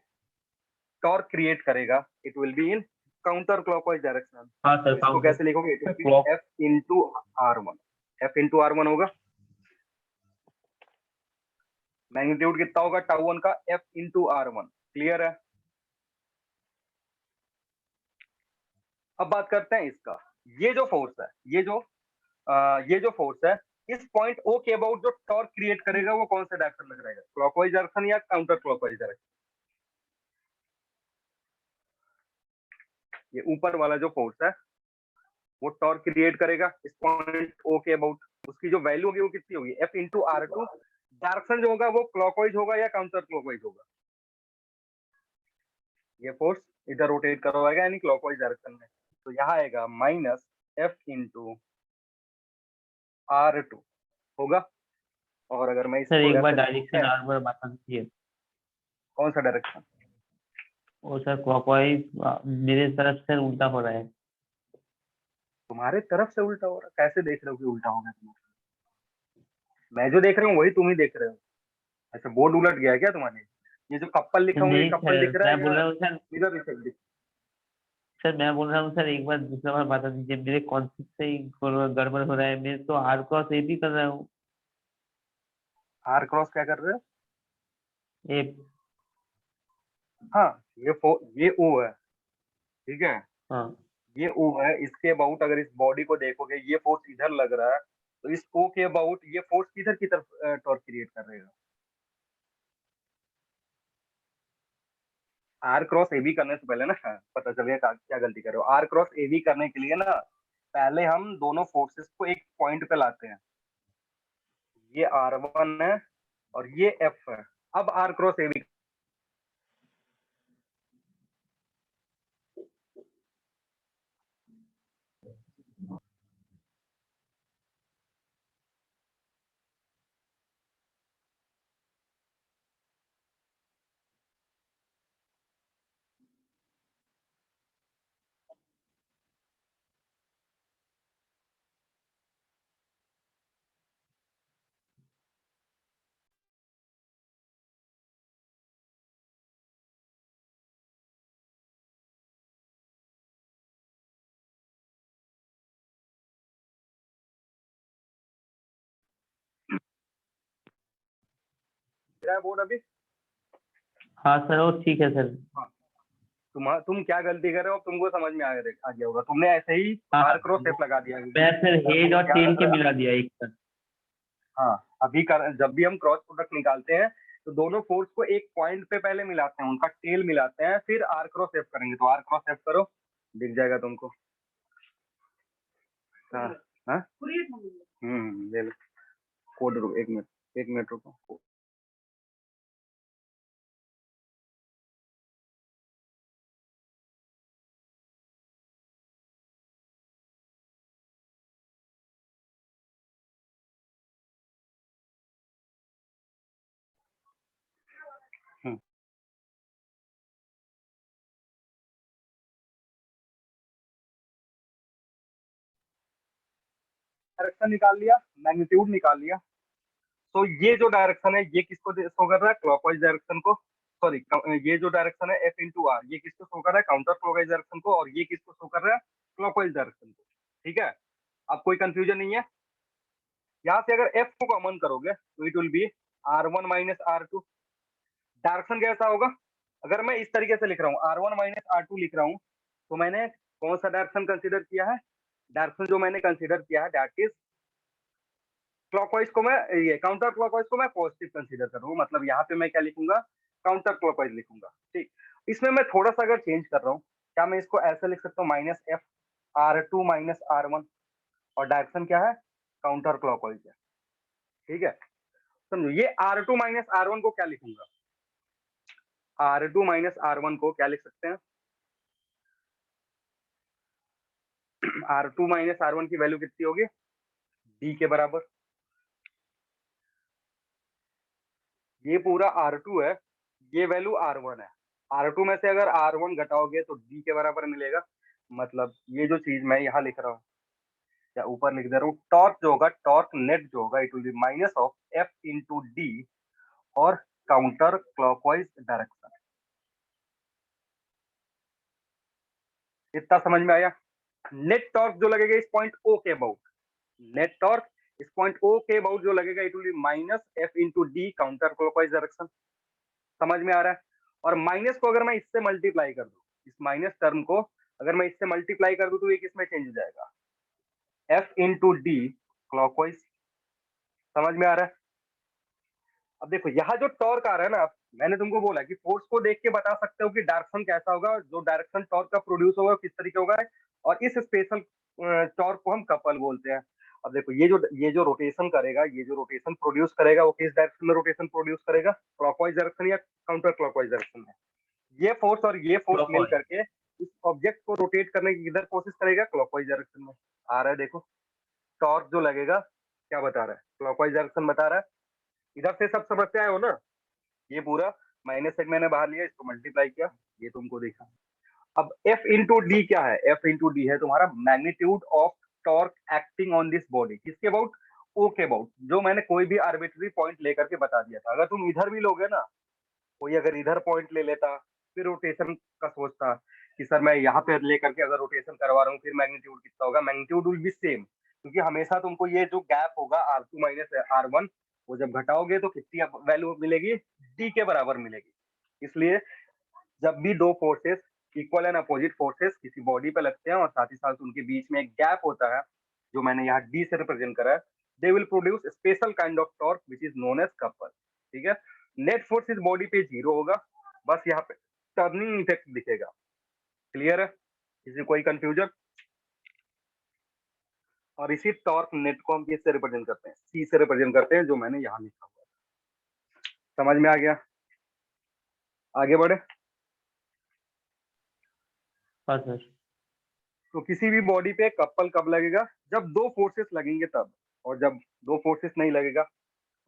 टॉर्क क्रिएट करेगा, it will be in counter clockwise direction. हाँ सर, इसको कैसे लिखोगे? It will B clock. F into r1। F into r1 होगा। मैग्नीट्यूड कितना होगा τ1 का? F into r1। क्लियर है? अब बात करते हैं इसका। ये जो फोर्स है, ये जो फोर्स है, इस पॉइंट ओ के अबाउट जो टॉर्क क्रिएट करेगा वो कौन से डायरेक्शन में करेगा? क्लॉकवाइज डायरेक्शन या काउंटर क्लॉकवाइज डायरेक्शन? ये ऊपर वाला जो फोर्स है वो टॉर्क क्रिएट करेगा इस पॉइंट ओ के अबाउट। उसकी जो वैल्यू होगी वो कितनी होगी? F into r2। डायरेक्शन जो होगा वो क्लॉकवाइज होगा या काउंटर क्लॉकवाइज होगा? ये फोर्स इधर रोटेट करवाएगा यानी क्लॉकवाइज डायरेक्शन में। तो यहाँ आएगा माइनस एफ इंटू r2 होगा। और अगर मैं सर इसको एक बार ऐसे लिखूं, डायरेक्शन आर बार बता दीजिए। कौन सा डायरेक्शन? वो सर क्लॉकवाइज मेरे तरफ से उल्टा हो रहा है। तुम्हारे तरफ से उल्टा हो रहा? कैसे देख रहे हो कि उल्टा होगा तुम्हारा? मैं जो देख रहा हूँ वही तुम ही देख रहे हो। ऐसा बोर्ड उलट गया है क्या तुम्हारे? ये जो कपल लिखा हुआ है, नहीं कपल सर, दिख रहा मैं है बोल या रहा हूँ सर। इधर इफेक्ट दिख? सर मैं बोल रहा हूँ सर, एक बार दूसरा बार बता दीजिए। मेरे कॉन्सेप्ट से ही गड़बड़ हो रहा है। मैं तो आर क्रॉस ए भी कर रहा हूँ। आर क्रॉस क्या कर रहे हो? ए। हाँ, ये ओ है, ठीक है। हाँ ये ओ है, इसके अबाउट अगर इस बॉडी को देखोगे, ये फोर्स इधर लग रहा है, तो इस ओ के अबाउट ये फोर्स किधर की तरफ टॉर्क क्रिएट कर रहेगा? आर क्रॉस ए बी करने से पहले ना पता चल गया क्या गलती कर रहे हो। आर क्रॉस ए बी करने के लिए ना पहले हम दोनों फोर्सेस को एक पॉइंट पे लाते हैं। ये R1 है और ये F है। अब आर क्रॉस ए बी है बोर्ड अभी। हाँ सर, वो ठीक है सर। हाँ, तुम क्या गलती कर रहे हो तुमको समझ में आ गया होगा। तुमने ऐसे ही हाँ आर क्रॉस एफ लगा दिया। मैं सर हेड और क्या टेल के मिला दिया एक साथ। हाँ, अभी जब भी हम क्रॉस प्रोडक्ट निकालते हैं तो दोनों फोर्स को एक पॉइंट पे पहले मिलाते हैं, उनका टेल मिलाते हैं, फिर आर क्रॉस एफ करेंगे। तो आर क्रॉस एफ करो, दिख जाएगा तुमको। हाँ हाँ ले लो कोड। रुको 1 मिनट, 1 मिनट रुको। हम्म, डायरेक्शन निकाल लिया, मैग्नीट्यूड निकाल लिया। तो ये जो डायरेक्शन है ये किसको शो कर रहा है? क्लॉकवाइज डायरेक्शन को। सॉरी, ये जो डायरेक्शन है एफ इंटू आर, ये किसको शो कर रहा है? काउंटर क्लॉकवाइज डायरेक्शन को। और ये किसको शो कर रहा है? क्लॉकवाइज डायरेक्शन को। ठीक है, अब कोई कंफ्यूजन नहीं है। यहाँ से अगर एफ को कॉमन करोगे तो it will B R1 minus R2। Direction कैसा होगा? अगर मैं इस तरीके से लिख रहा हूँ R1 माइनस R2 लिख रहा हूँ, तो मैंने कौन सा डायरेक्शन कंसिडर किया है? डायरेक्शन जो मैंने कंसिडर किया है दैट इज क्लॉकवाइज को मैं, ये काउंटर क्लॉकवाइज को मैं पॉजिटिव कंसीडर करूँ। मतलब यहाँ पे मैं क्या लिखूंगा? काउंटर क्लॉकवाइज लिखूंगा। ठीक, इसमें मैं थोड़ा सा अगर चेंज कर रहा हूँ, क्या मैं इसको ऐसे लिख सकता हूँ? Minus F R2 minus R1, और डायरेक्शन क्या है? काउंटर क्लॉकवाइज है। ठीक है, समझो। ये R2 माइनस R1 को क्या लिखूंगा? R2 माइनस R1 को क्या लिख सकते हैं? R2 माइनस R1 की वैल्यू कितनी होगी? D के बराबर। ये पूरा R2 है, ये वैल्यू R1 है। R2 में से अगर R1 घटाओगे तो D के बराबर मिलेगा। मतलब ये जो चीज मैं यहाँ लिख रहा हूँ या ऊपर लिख दे रहा हूँ, टॉर्क जो होगा, टॉर्क नेट जो होगा, it will B minus of F into D और काउंटर क्लॉकवाइज डायरेक्शन। इतना समझ में आया? नेट टॉर्क जो लगेगा इस पॉइंट O के अबाउट, नेट टॉर्क इस पॉइंट O के अबाउट जो लगेगा, it will B minus F into D counter clockwise direction. समझ में आ रहा है? और माइनस को अगर मैं इससे मल्टीप्लाई कर दूं, इस माइनस टर्म को अगर मैं इससे मल्टीप्लाई कर दूं, तो ये किसमें चेंज हो जाएगा? F into D clockwise. समझ में आ रहा है? अब देखो यहाँ जो टॉर्क आ रहा है ना, मैंने तुमको बोला कि फोर्स को देख के बता सकते हो कि डायरेक्शन कैसा होगा, जो डायरेक्शन टॉर्क का प्रोड्यूस होगा किस तरीके होगा। और इस स्पेशल टॉर्क को हम कपल बोलते हैं। अब देखो ये जो रोटेशन करेगा, ये जो रोटेशन प्रोड्यूस करेगा, वो किस डायरेक्शन में रोटेशन प्रोड्यूस करेगा? क्लॉकवाइज डायरेक्शन या काउंटर क्लॉकवाइज डायरेक्शन में? ये फोर्स और ये फोर्स मिल क्लॉकवाइज। करके इस ऑब्जेक्ट को रोटेट करने की किधर कोशिश करेगा? क्लॉकवाइज डायरेक्शन में। आ रहा है देखो, टॉर्क जो लगेगा क्या बता रहा है? क्लॉकवाइज डायरेक्शन बता रहा है। इधर से सब समझते आए हो ना? ये पूरा माइनस साइड मैंने बाहर लिया, इसको मल्टीप्लाई किया, ये तुमको देखा। अब F इंटू डी क्या है? F इंटू डी है तुम्हारा magnitude of torque acting on this body. किसके अबाउट? O के अबाउट। जो मैंने कोई भी आर्बिट्री पॉइंट लेकर के बता दिया था। अगर तुम इधर भी लोगे ना, कोई अगर इधर पॉइंट ले लेता, फिर रोटेशन का सोचता कि सर मैं यहाँ पे लेकर के अगर रोटेशन करवा रहा हूँ, फिर मैग्नीट्यूड कितना होगा? मैग्नीट्यूड विल बी सेम, क्योंकि हमेशा तुमको ये जो गैप होगा R2 माइनस R1, वो जब घटाओगे तो कितनी वैल्यू मिलेगी? D के बराबर मिलेगी। इसलिए जब भी दो forces, equal and opposite forces किसी बॉडी पे लगते हैं और साथ ही साथ उनके बीच में एक गैप होता है, जो मैंने यहाँ D से रिप्रेजेंट करा है, they will produce special kind of torque which is known as couple. ठीक है, नेट फोर्स इस बॉडी पे 0 होगा, बस यहाँ पे टर्निंग इफेक्ट दिखेगा। क्लियर है? किसी कोई कंफ्यूजन? और इसी टॉर्क नेट को हम किससे रिप्रेजेंट करते हैं? सी से रिप्रेजेंट करते हैं, जो मैंने यहाँ लिखा हुआ है। समझ में आ गया? आगे बढ़े। हाँ सर। तो किसी भी बॉडी पे कपल कब लगेगा? जब दो फोर्सेस लगेंगे तब। और जब दो फोर्सेस नहीं लगेगा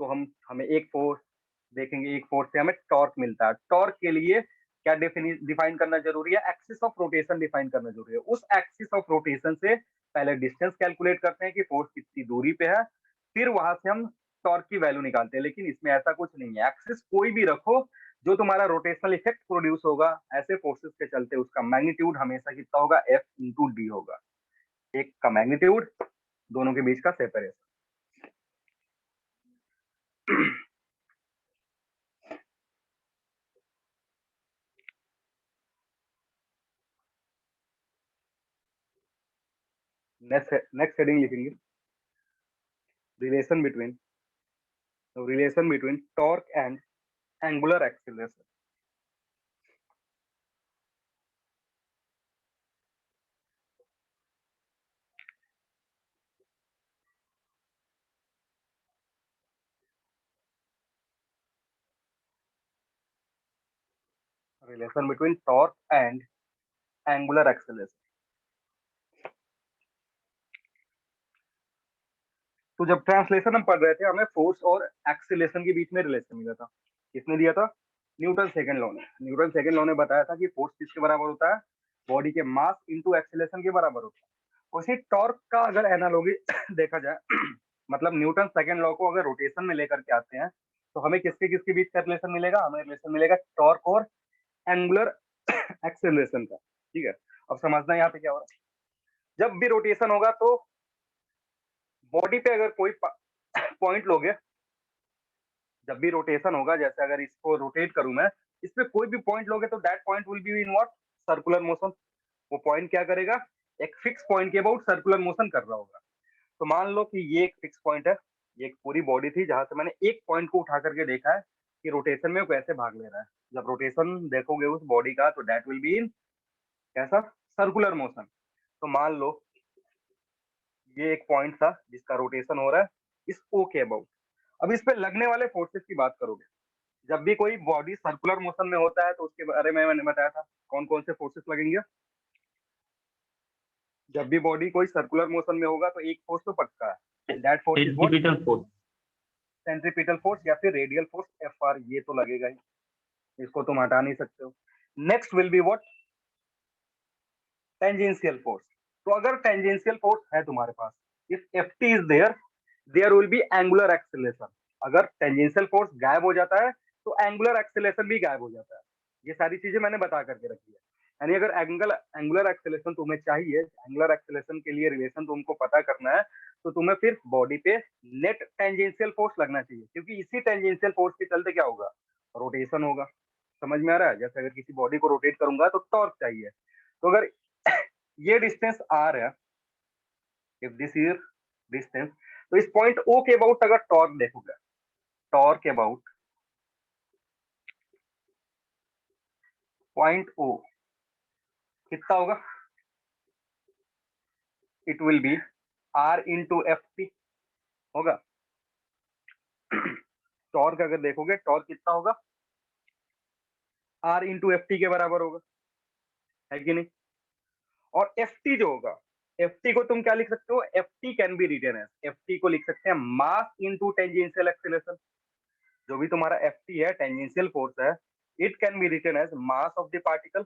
तो हमें एक फोर्स देखेंगे, एक फोर्स से हमें टॉर्क मिलता है। टॉर्क के लिए क्या डिफाइन करना जरूरी है? एक्सिस ऑफ रोटेशन डिफाइन करना जरूरी है। उस एक्सिस ऑफ रोटेशन से पहले डिस्टेंस कैलकुलेट करते हैं कि फोर्स कितनी दूरी पे है, फिर वहां से हम टॉर्क की वैल्यू निकालते हैं। लेकिन इसमें ऐसा कुछ नहीं है, एक्सिस कोई भी रखो, जो तुम्हारा रोटेशनल इफेक्ट प्रोड्यूस होगा ऐसे फोर्सेस के चलते, उसका मैग्नीट्यूड हमेशा कितना होगा? एफ इंटू डी होगा। एक का मैग्नीट्यूड, दोनों के बीच का सेपरेशन। नेक्स्ट हेडिंग लिखेंगे, relation between torque and angular acceleration. Relation between torque and angular acceleration. तो जब ट्रांसलेशन हम पढ़ रहे थे, हमें फोर्स और एक्सीलरेशन के बीच में रिलेशन मिला था। किसने दिया था? न्यूटन सेकंड लॉ ने। न्यूटन सेकंड लॉ ने बताया था कि फोर्स किसके बराबर होता है? बॉडी के मास इनटू एक्सीलरेशन के बराबर होता है। उसी टॉर्क का अगर एनालॉजी देखा जाए मतलब न्यूटन सेकंड लॉ को अगर रोटेशन में लेकर के आते हैं तो हमें किसके किसके बीच का रिलेशन मिलेगा? हमें रिलेशन मिलेगा टॉर्क और एंगुलर एक्सेलरेशन का। ठीक है, अब समझना यहाँ पे क्या हो रहा है। जब भी रोटेशन होगा तो बॉडी पे अगर कोई पॉइंट लोगे, जब भी रोटेशन होगा, जैसे अगर इसको रोटेट करूं मैं, इस पे कोई भी पॉइंट लोगे तो that point will be in what? Circular motion. वो पॉइंट क्या करेगा? एक फिक्स पॉइंट के अबाउट सर्कुलर मोशन कर रहा होगा। तो मान लो कि ये एक फिक्स पॉइंट है, ये एक पूरी बॉडी थी जहां से मैंने एक पॉइंट को उठा करके देखा है कि रोटेशन में वो कैसे भाग ले रहा है। जब रोटेशन देखोगे उस बॉडी का तो दैट विल बी इन कैसा? Circular motion. तो मान लो ये एक पॉइंट था जिसका रोटेशन हो रहा है इस ओ के अबाउट। अब इस पे लगने वाले फोर्सेस की बात करोगे, जब भी कोई बॉडी सर्कुलर मोशन में होता है तो उसके बारे में मैंने बताया था कौन कौन से फोर्सेस लगेंगे। जब भी बॉडी कोई सर्कुलर मोशन में होगा तो एक फोर्स तो पक्का है, that force is what? Centripetal force. Centripetal force या फिर रेडियल फोर्स एफ आर, ये तो लगेगा ही, इसको तुम हटा नहीं सकते हो। Next will be what? Tangential force. तो अगर टेंजेंशियल फोर्स है तुम्हारे पास, if F T is there, there will be angular acceleration. अगर टेंजेंशियल फोर्स गायब हो जाता है तो एंगुलर एक्सीलरेशन भी गायब हो जाता है। ये सारी चीजें मैंने बता करके रखी है। यानी अगर एंगुलर एक्सीलरेशन तुम्हें चाहिए, एंगुलर एक्सीलरेशन के लिए रिलेशन तुमको पता करना है, तो तुम्हें फिर बॉडी पे नेट टेंजेंशियल फोर्स लगना चाहिए, क्योंकि इसी टेंजेंशियल फोर्स के चलते क्या होगा? रोटेशन होगा। समझ में आ रहा है? जैसे अगर किसी बॉडी को रोटेट करूंगा तो टॉर्क चाहिए। तो अगर ये डिस्टेंस आर है, इफ दिस इज डिस्टेंस, तो इस पॉइंट ओ के अबाउट अगर टॉर्क देखोगे, टॉर्क के अबाउट पॉइंट ओ कितना होगा? It will be R into F T होगा। टॉर्क अगर देखोगे, टॉर्क कितना होगा? आर इंटू एफ टी के बराबर होगा, है कि नहीं? और एफ टी जो होगा, एफ टी को तुम क्या लिख सकते हो? F T can be written as, F T को लिख सकते हैं मास इंटू टेंजेंशियल एक्सीलरेशन। जो भी तुम्हारा एफ टी है, टेंजेंशियल फोर्स है, it can be written as mass of the particle,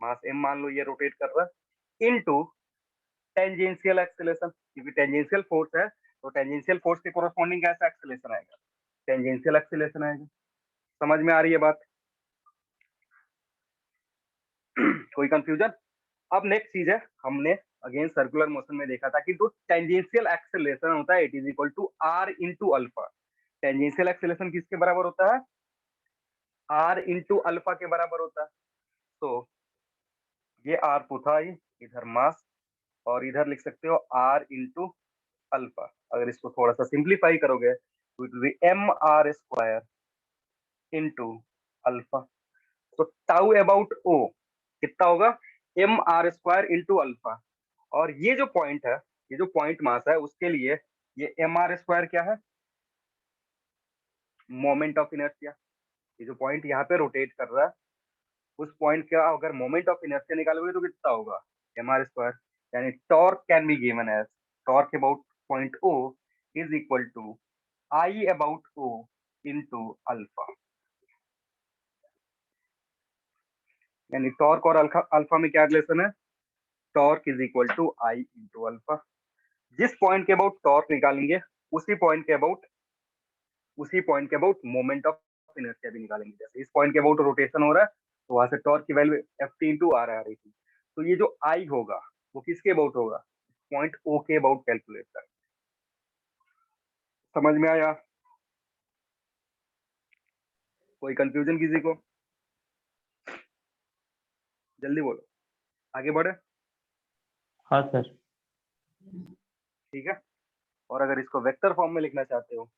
mass m मान लो ये रोटेट कर रहा है, इनटू टेंजेंशियल एक्सीलरेशन। क्योंकि टेंजेंशियल फोर्स है तो टेंजेंशियल फोर्स के कोरस्पॉन्डिंग कैसा एक्सीलरेशन आएगा? टेंजेंशियल एक्सीलरेशन आएगा। समझ में आ रही है बात? कोई कंफ्यूजन? अब नेक्स्ट चीज है, हमने अगेन सर्कुलर मोशन में देखा था कि जो टेंजेंशियल एक्सीलरेशन होता है it is equal to R into alpha. Tangential acceleration किसके बराबर होता है? आर इंटू अल्फा के बराबर होता है। तो ये आर तो था ही, इधर मास, और इधर लिख सकते हो आर इंटू अल्फा। अगर इसको थोड़ा सा सिंप्लीफाई करोगे तो it will be M R square into alpha. तो टाउ अबाउट ओ कितना होगा, M R square into alpha. और ये जो पॉइंट है, ये जो पॉइंट मास है, उसके लिए ये एम आर स्क्वायर क्या है, मोमेंट ऑफ इनर्शिया। ये जो पॉइंट यहाँ पे रोटेट कर रहा है, उस पॉइंट का अगर मोमेंट ऑफ इनर्शिया निकालोगे तो कितना होगा, एम आर स्क्वायर। यानी torque can be given as torque about point O is equal to I about O into alpha. यानी टॉर्क और अल्फा अल्फा में क्या रिलेशन है, torque is equal to I into alpha. जिस point के about torque निकालेंगे, उसी point के अबाउट मोमेंट ऑफ इनर्शिया भी निकालेंगे। जैसे इस पॉइंट के अबाउट रोटेशन हो रहा है, तो वहां से टॉर्क की value F T into R आ रही थी। तो ये जो आई होगा वो किसके अबाउट होगा, पॉइंट ओ के अबाउट कैलकुलेट कर। समझ में आया, कोई कंफ्यूजन किसी को, जल्दी बोलो, आगे बढ़े। हाँ सर। ठीक है, और अगर इसको वेक्टर फॉर्म में लिखना चाहते हो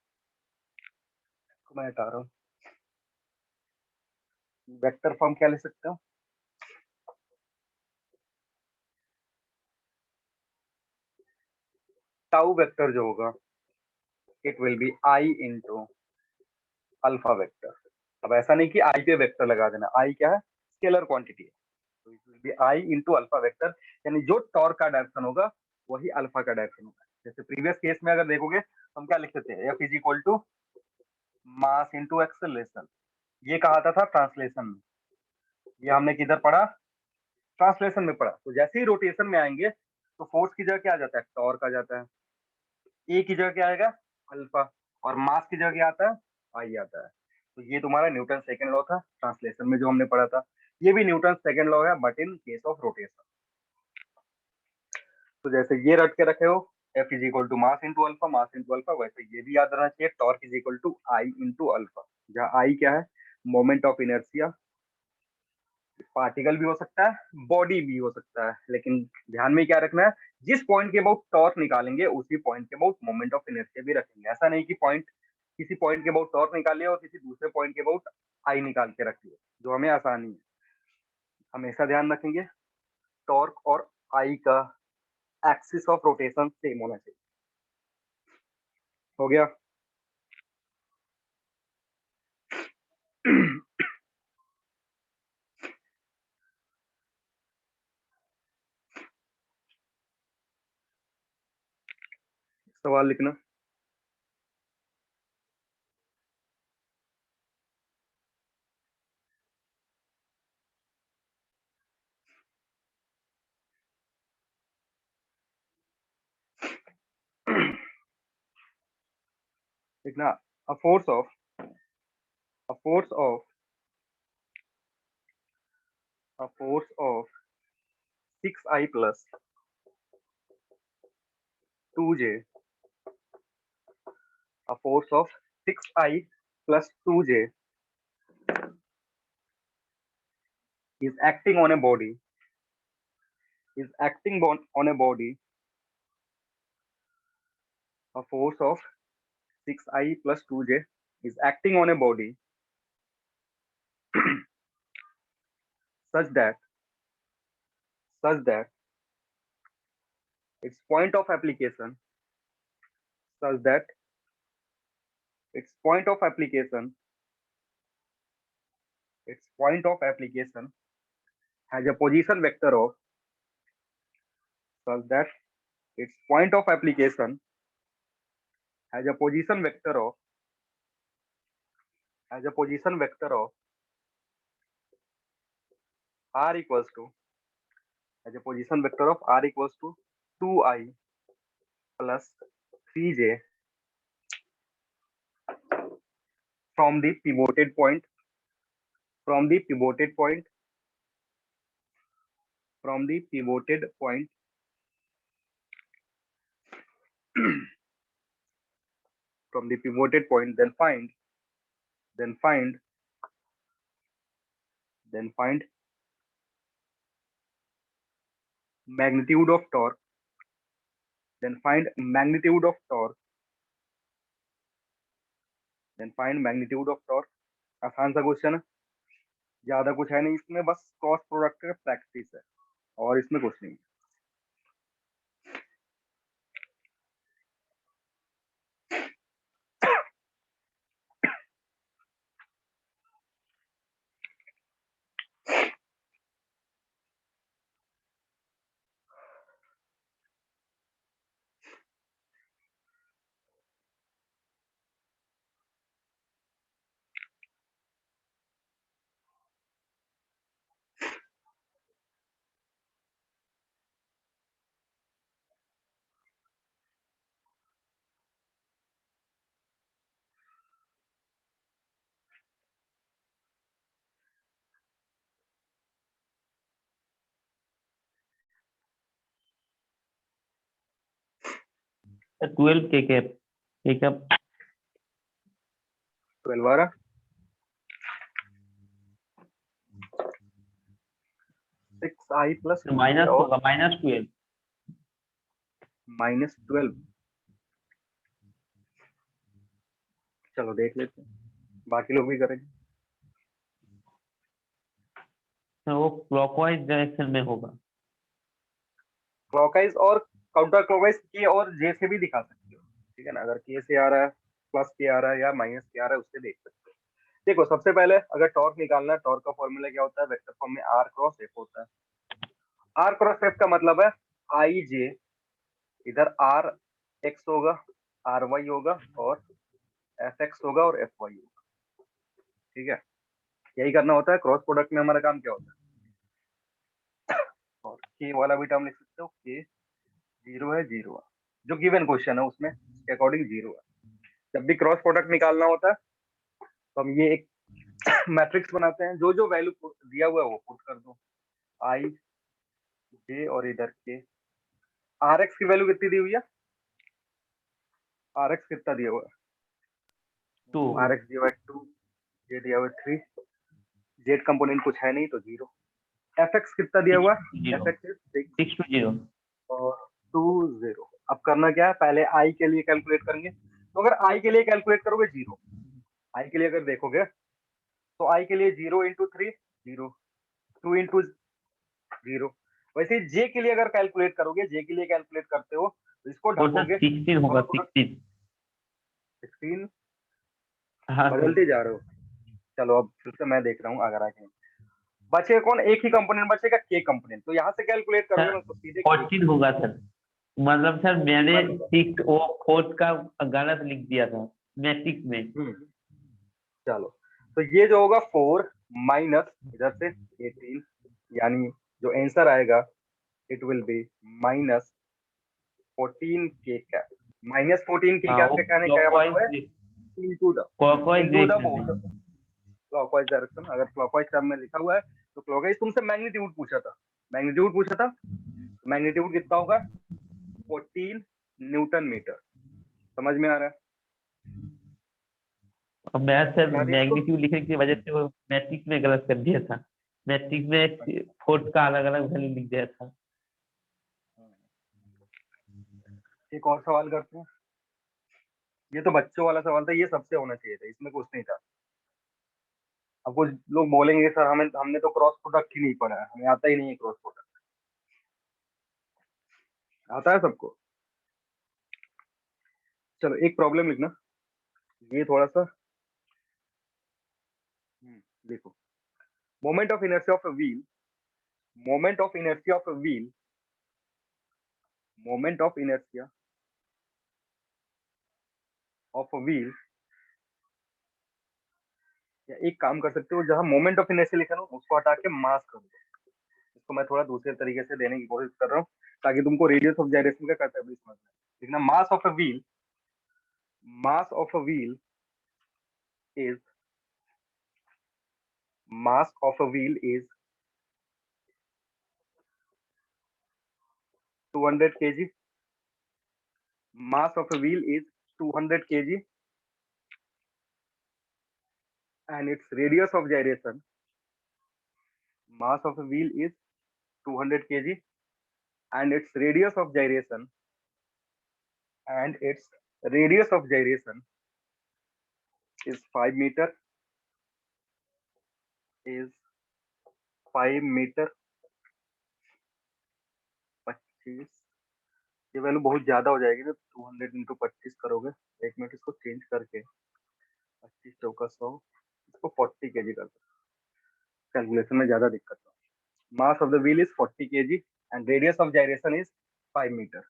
तो मैं हटा रहा हूँ। वेक्टर फॉर्म क्या लिख सकते हो, टाउ वेक्टर जो होगा it will be I into alpha vector. अब ऐसा नहीं कि आई पे वेक्टर लगा देना, आई क्या है, स्केलर क्वांटिटी है, तो it will be I into alpha vector. यानी जो टॉर्क का डायरेक्शन होगा वही अल्फा का डायरेक्शन होगा। जैसे प्रीवियस केस में अगर देखोगे तो हम क्या लिखते थे, F is equal to mass into acceleration. ये कहा था ट्रांसलेशन में, ये हमने किधर पढ़ा, ट्रांसलेशन में पढ़ा। तो जैसे ही रोटेशन में आएंगे तो फोर्स की जगह क्या आ जाता है, टॉर्क आ जाता है, ए की जगह क्या आएगा, अल्फा, और मास की जगह क्या आता है, आई आता है। तो ये तुम्हारा न्यूटन सेकंड लॉ था ट्रांसलेशन में जो हमने पढ़ा था। ये भी न्यूटन सेकंड लॉ है but in case of rotation. तो जैसे ये रट के रखे हो, F is equal to mass into alpha, वैसे ये भी याद रहना चाहिए, torque is equal to I into alpha, जहाँ आई क्या है, मोमेंट ऑफ इनर्शिया। पार्टिकल भी हो सकता है, बॉडी भी हो सकता है, लेकिन ध्यान में क्या रखना है, जिस पॉइंट के अबाउट टॉर्क निकालेंगे उसी पॉइंट के अबाउट मोमेंट ऑफ इनर्शिया भी रखेंगे। ऐसा नहीं कि पॉइंट, किसी पॉइंट के अबाउट टॉर्क निकाल लिया और किसी दूसरे पॉइंट के अबाउट आई निकाल के रख लिया, जो हमें आसानी है। हमेशा ध्यान रखेंगे टॉर्क और आई का एक्सिस ऑफ रोटेशन सेम होना चाहिए। हो गया। सवाल लिखना। लिखना, a force of a force of a force of 6i plus 2j, a force of 6i plus 2j is acting on a body, on a body. A force of 6i plus 2j is acting on a body such that its point of application such that its point of application has a position vector of such that its point of application has a position vector of r equals to has a position vector of r equals to 2i plus 3j from the pivoted point from the pivoted point from the pivoted point from the pivoted point, then find magnitude of torque, then find magnitude of torque, then find magnitude of torque। आसान सा question है, ज्यादा कुछ है नहीं इसमें, बस cross product का प्रैक्टिस है और इसमें कुछ नहीं। 12 के कैप एक अब 12 आ रहा, 6i प्लस तो 2j माइनस और होगा -12। -12। चलो देख लेते हैं, बाकी लोग भी करेंगे। तो वो क्लॉकवाइज डायरेक्शन में होगा। क्लॉकवाइज और काउंटर क्लॉकवाइज के और जे से भी दिखा सकते हो, ठीक है ना। अगर के से आ रहा है, प्लस के आ रहा है या माइनस के आ रहा है, उससे देख सकते हो। देखो सबसे पहले अगर टॉर्क निकालना है, टॉर्क का फॉर्मूला क्या होता है, वेक्टर फॉर्म में आर क्रॉस एफ होता है। आर क्रॉस एफ का मतलब है आई जे, इधर आर एक्स होगा, आर वाई होगा और एफ एक्स होगा और एफ वाई होगा, ठीक है। यही करना होता है। क्रॉस प्रोडक्ट में हमारा काम क्या होता है, और के वाला भी टर्म लिख सकते हो, के जीरो है, जीरो है, जो गिवन क्वेश्चन है उसमें उसके अकॉर्डिंग जीरो है। जब भी क्रॉस प्रोडक्ट निकालना होता है तो हम ये एक मैट्रिक्स बनाते हैं, जो जो वैल्यू दिया हुआ है वो पुट कर दो, आई जे और इधर के। आर एक्स की वैल्यू कितनी दी हुई है, आर एक्स कितना दिया हुआ है, 2 आर एक्स दिया हुआ है 2, जे दिया हुआ है 3, जेड कंपोनेंट कुछ है नहीं तो जीरो। एफ एक्स कितना दिया 6 हुआ to है, 0 एफ एक्स 6 6 to 0। और 2 0। अब करना क्या है, पहले आई के लिए कैलकुलेट करेंगे। तो अगर आई के लिए कैलकुलेट करोगे जीरो, आई के लिए अगर देखोगे तो आई के लिए 0 × 3 जीरो, 2 × जीरो। वैसे जे के लिए अगर कैलकुलेट करोगे, जे के लिए कैलकुलेट करते हो तो इसको और सर ढकोगे 16 होगा, 16। 16 हाँ सर। बदलते जा रहे हो। चलो अब फिर से मैं देख रहा हूँ, अगर आगे बचे कौन, एक ही कंपोनेंट बचेगा के कंपोनेंट, तो यहाँ से कैलकुलेट करोगे सर ना तो सीधे के 14 होगा सर। मतलब सर मैंने मतलब। 6 वो फोर्थ का गलत लिख दिया था मैट्रिक्स में। हम्म, चलो तो ये जो होगा 4 माइनस इधर से 18, यानी जो आंसर आएगा इट विल बी -14 के कैप। -14 के हाँ कैप वो का कहने का क्या मतलब है, clockwise into the clockwise into the direction board. में। क्लॉकवाइज डायरेक्शन, अगर क्लॉकवाइज टर्म में लिखा हुआ है तो क्लॉकवाइज। तुमसे मैग्नीट्यूड पूछा था, मैग्नीट्यूड पूछा था, मैग्नीट्यूड कितना होगा, 14 न्यूटन मीटर। समझ में आ रहा है, और मैं सर समझ आ रही है इसको। मैग्नीट्यूड लिखने की वजह से वो मैट्रिक्स में गलत कर दिया था। मैट्रिक्स में फोर्थ का अलग अलग वैल्यू लिख दिया था। एक और सवाल करते हैं, ये तो बच्चों वाला सवाल था, ये सबसे होना चाहिए था, इसमें कुछ नहीं था। अब कुछ लोग बोलेंगे सर हमें, हमने तो क्रॉस प्रोडक्ट ही नहीं पढ़ा है, हमें आता ही नहीं है क्रॉस प्रोडक्ट। आता है सबको। चलो एक प्रॉब्लम लिखना, ये थोड़ा सा देखो। Moment of inertia of a wheel, moment of inertia of a wheel, moment of inertia of a wheel. या एक काम कर सकते हो, जहां मोमेंट ऑफ इनर्शिया लिखा ना उसको हटा के मास कर दो। इसको मैं थोड़ा दूसरे तरीके से देने की कोशिश कर रहा हूँ ताकि तुमको रेडियस ऑफ जाइरेशन का कंसेप्ट भी समझ में आए। लिखना mass of a wheel, mass of a wheel is, mass of a wheel is 200 kg, mass of a wheel is 200 kg, and its radius of gyration, mass of a wheel is 200 kg, and its radius of gyration, and its radius of gyration is 5 meter, is 5 metre 25, ये value बहुत ज्यादा हो जाएगी, तो 200 into 25 करोगे। एक minute इसको change करके 25 चौका 100, इसको 40 केजी कर दो। कैलकुलेशन में ज्यादा दिक्कत है। Mass of the wheel is 40 KG and radius of gyration is 5 metre.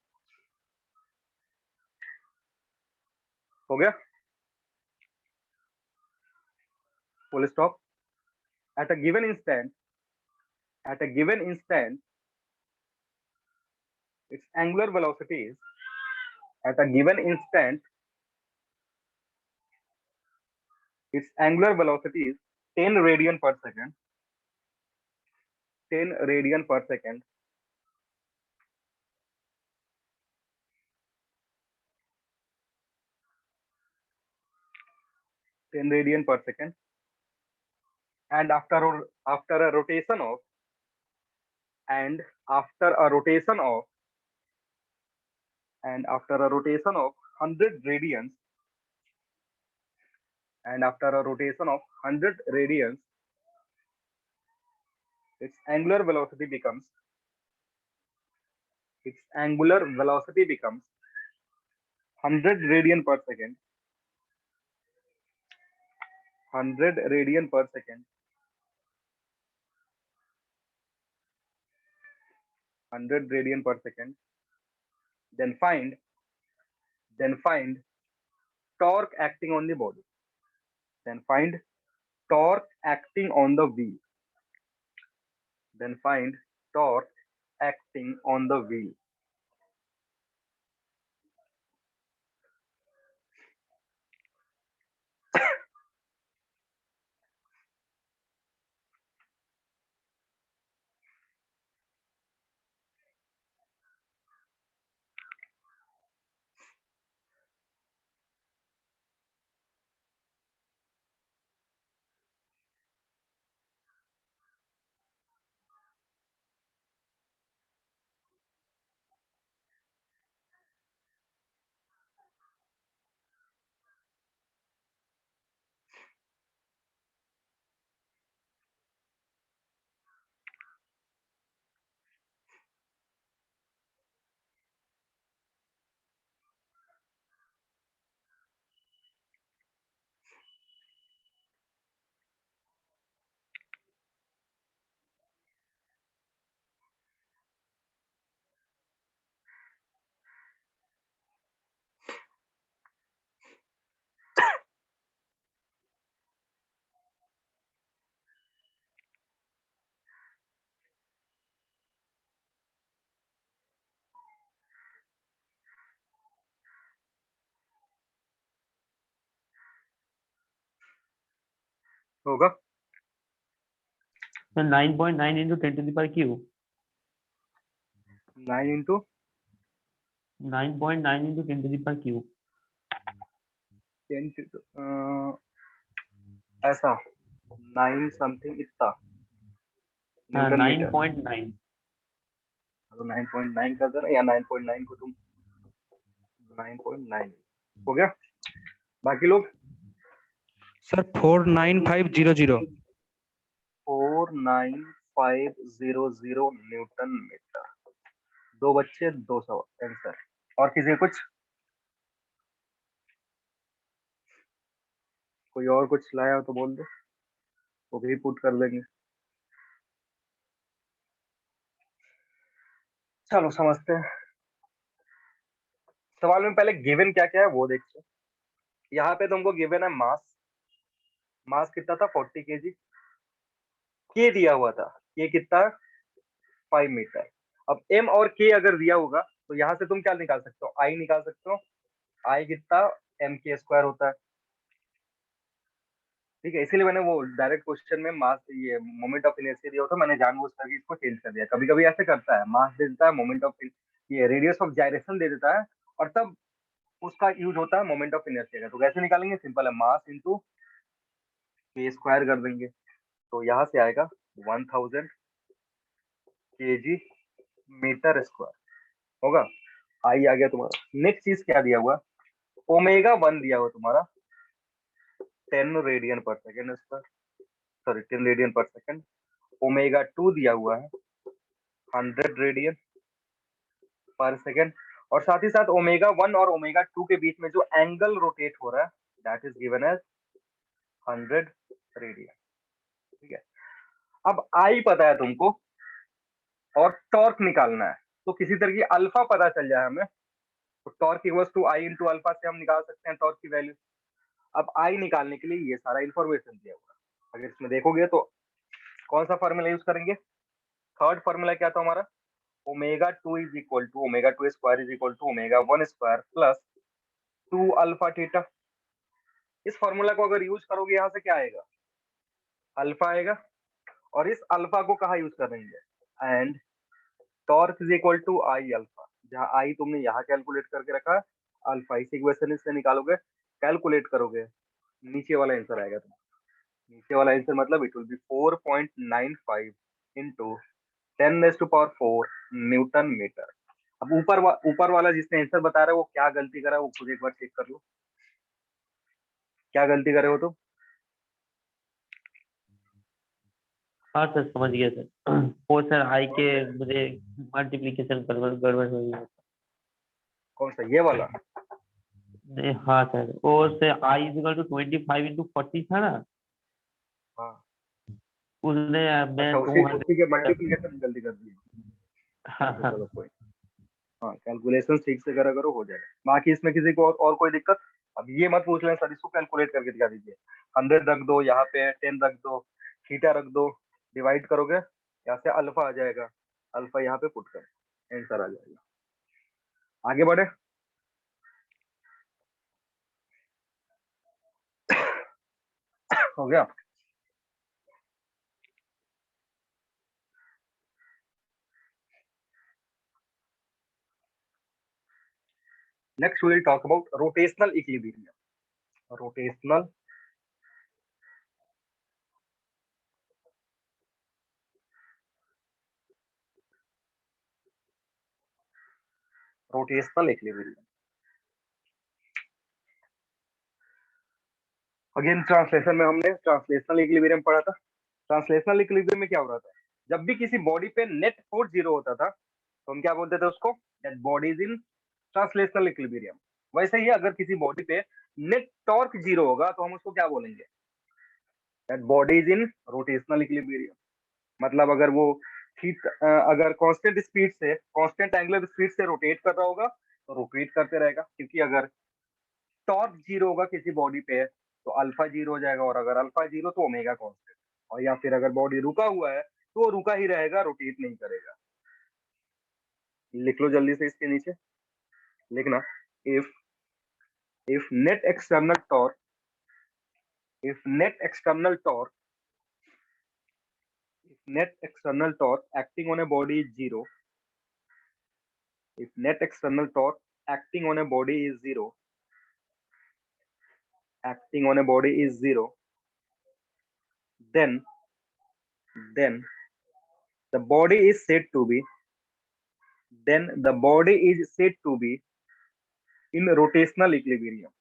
हो गया, full stop. At a given instant, at a given instant, its angular velocity is, at a given instant, its angular velocity is 10 radian per second, 10 radian per second, 10 radian per second, and after a rotation of, and after a rotation of, and after a rotation of 100 radians, and after a rotation of 100 radians, its angular velocity becomes, its angular velocity becomes 100 radian per second, 100 radian per second, 100 radian per second. Then find torque acting on the body. Then find torque acting on the wheel. Then find torque acting on the wheel. होगा So 9.9 into 10 to the power cube. 9 into 9.9 into 10 to the power cube. 10 ऐसा 9 something इतना Newton metre. 9.9. तो 9.9 कर देना, या 9.9 को तुम 9.9 हो गया। बाकी लोग सर 49500 49500 न्यूटन मीटर। 2 बच्चे 2 सवाल आंसर। और किसी कुछ, कोई और कुछ लाया हो तो बोल दो, वो भी पुट कर देंगे। चलो समझते हैं। सवाल में पहले गिवन क्या क्या है वो देखते हैं। यहाँ पे तुमको गिवन है मास। मास कितना था 40 केजी। के दिया हुआ था, के कितना 5 मीटर। अब एम और के अगर दिया होगा तो यहाँ से तुम क्या निकाल सकते हो, आई निकाल सकते हो। आई कितना एम के स्क्वायर होता है, ठीक है। इसीलिए मैंने वो डायरेक्ट क्वेश्चन में मास, ये मोमेंट ऑफ इनर्शिया दिया होता, मैंने जानबूझ करके इसको चेंज कर दिया। कभी कभी ऐसे करता है, मास दे देता है, मोमेंट ऑफ ये रेडियस ऑफ जाइरेशन दे देता है, और तब उसका यूज होता है मोमेंट ऑफ इनर्शिया का। तो कैसे निकालेंगे, सिंपल है, मास इंटू के स्क्वायर कर देंगे। तो यहाँ से आएगा 1000 केजी मीटर स्क्वायर होगा। आई आ गया तुम्हारा। नेक्स्ट चीज क्या दिया हुआ, ओमेगा 1 दिया हुआ तुम्हारा 10 रेडियन पर सेकेंड स्क्वायर, सॉरी 10 रेडियन पर सेकेंड। ओमेगा 2 दिया हुआ है 100 रेडियन पर सेकेंड, और साथ ही साथ ओमेगा 1 और ओमेगा 2 के बीच में जो एंगल रोटेट हो रहा है that is given as 100 radian. ठीक है, अब आई पता है तुमको और टॉर्क निकालना है, तो किसी तरह की अल्फा पता चल जाए हमें, तो torque equals to I into alpha से हम निकाल सकते हैं टॉर्क की वैल्यू। अब आई निकालने के लिए ये सारा इंफॉर्मेशन दिया हुआ है। अगर इसमें देखोगे तो कौन सा फॉर्मूला यूज करेंगे? थर्ड फॉर्मूला क्या था हमारा? Omega 2 is equal to omega 2 square is equal to omega 1 square plus 2 alpha theta. इस फॉर्मूला को अगर यूज करोगे यहाँ से क्या आएगा? अल्फा आएगा, और इस अल्फा को कहाँ यूज करेंगे? And torque is equal to I alpha, जहाँ आई तुमने यहाँ कैलकुलेट करके रखा है, अल्फा इस इक्वेशन से निकालोगे, कैलकुलेट करोगे, नीचे वाला आंसर आएगा तुम्हारा। नीचे वाला आंसर मतलब it will be 4.95 into 10⁴ newton metre. अब ऊपर वाला जिसने आंसर बता रहा है वो क्या गलती करा है वो खुद एक बार चेक कर लो, क्या गलती करे हो तुम? हाँ सर समझ गया सर। वो सर आई के मुझे मल्टीप्लीकेशन गड़बड़ हो गई है। कौन सा, ये वाला? नहीं, हाँ सर वो से आई इक्वल टू 25 इंटू 40 था ना, हाँ उसने मैं अच्छा, उसी 200। उसी के मल्टीप्लिकेशन में गलती कर दी। हाँ अच्छा हाँ चलो कोई, हाँ कैलकुलेशन ठीक से करा करो, हो जाएगा। बाकी इसमें किसी को और कोई दिक्कत? अब ये मत पूछ लें सर इसको कैलकुलेट करके दिखा दीजिए, 100 रख दो, यहाँ पे 10 रख दो, थीटा रख दो, डिवाइड करोगे यहाँ से अल्फा आ जाएगा, अल्फा यहाँ पे पुट कर, आंसर आ जाएगा। आगे बढ़े। हो गया। Next we will talk about rotational equilibrium. Rotational equilibrium again translation में हमने ट्रांसलेशनल इक्विलिब्रियम पढ़ा था। ट्रांसलेशनल इक्विलिब्रियम में क्या हो रहा था? जब भी किसी बॉडी पे नेट फोर्स जीरो होता था तो हम क्या बोलते थे उसको? That body is in translational equilibrium. वैसे ही अगर किसी बॉडी पे नेट टॉर्क जीरो होगा तो हम उसको क्या बोलेंगे? That body is in rotational equilibrium. मतलब अगर वो अगर कांस्टेंट स्पीड से, कांस्टेंट एंगुलर स्पीड से रोटेट कर रहा होगा तो रोटेट करते रहेगा, क्योंकि अगर टॉर्क जीरो होगा किसी बॉडी पे तो अल्फा जीरो हो जाएगा, और अगर अल्फा जीरो तो ओमेगा कांस्टेंट, और या फिर अगर बॉडी रुका हुआ है तो वो रुका ही रहेगा, रोटेट नहीं करेगा। लिख लो जल्दी से इसके नीचे, लिखना, if if net external torque if net external torque acting on a body is zero, if net external torque acting on a body is zero, then the body is said to be in rotational equilibrium.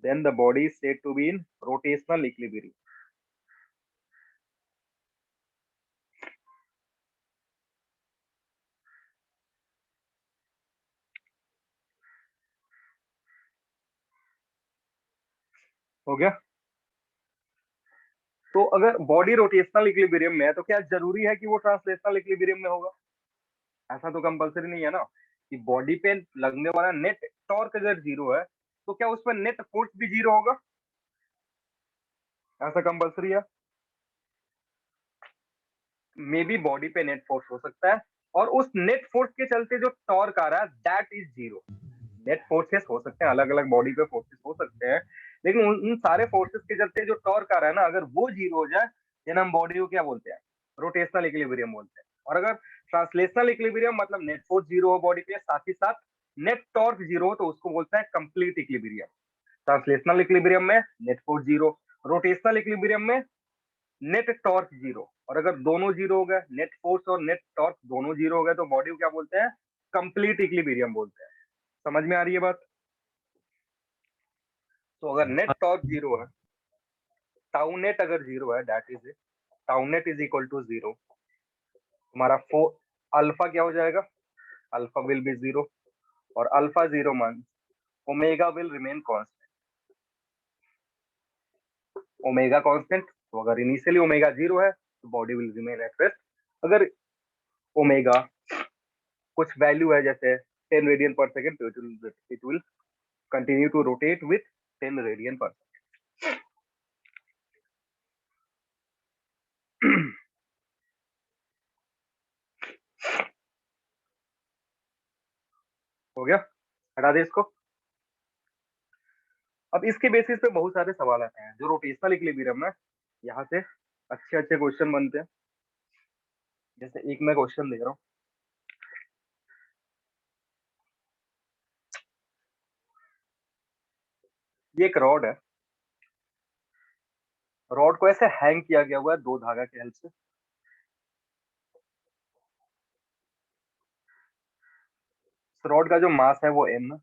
Then the body is said to be in rotational equilibrium. हो गया? तो अगर body rotational equilibrium में है तो क्या जरूरी है कि वो ट्रांसलेशनल इक्विलिब्रियम में होगा? ऐसा तो कंपलसरी नहीं है ना कि बॉडी पे लगने वाला नेट टॉर्क अगर जीरो है तो क्या उसमें नेट फोर्स भी जीरो होगा? ऐसा कंपलसरी है? मे बी बॉडी पे नेट फोर्स हो सकता है, और उस नेट फोर्स के चलते जो टॉर्क आ रहा है that is zero. Net forces हो सकते हैं, अलग अलग बॉडी पे फोर्सेस हो सकते हैं, लेकिन उन सारे फोर्सेस के चलते जो टॉर्क आ रहा है ना, अगर वो जीरो हो जाए देन हम बॉडी को क्या बोलते हैं? रोटेशनल इक्विलिब्रियम बोलते हैं। और अगर ट्रांसलेशनल इक्विलिब्रियम मतलब नेट फोर्स जीरो हो बॉडी पे, साथ ही साथ नेट टॉर्क जीरो हो, तो उसको बोलते हैं कंप्लीट इक्विलिब्रियम। ट्रांसलेशनल इक्विलिब्रियम में net force zero, rotational equilibrium में नेट टॉर्क जीरो, और अगर दोनों जीरो हो गए, नेट फोर्स और नेट टॉर्क दोनों जीरो हो गए, तो बॉडी को क्या बोलते हैं? कंप्लीट इक्विलिब्रियम बोलते हैं। समझ में आ रही है बात? तो अगर नेट टॉर्क जीरो है टाउ नेट अगर 0 है, that is tau net is equal to 0, तुम्हारा 4 अल्फा क्या हो जाएगा, अल्फा विल बी 0, और अल्फा 0 मान omega will remain constant, omega constant, तो अगर इनिशियली ओमेगा 0 है तो body will remain at rest, अगर ओमेगा कुछ वैल्यू है जैसे 10 रेडियन पर सेकंड, तो it will continue to rotate with 10 radian per हो गया, हटा दे इसको। अब इसके बेसिस पे बहुत सारे सवाल आते हैं जो रोटेशनल इक्विलिब्रियम है, यहाँ से अच्छे अच्छे क्वेश्चन बनते हैं। जैसे एक मैं क्वेश्चन दे रहा हूँ, ये एक रॉड है, रॉड को ऐसे हैंग किया गया हुआ है दो धागा के हेल्प से, रॉड का जो मास है वो m,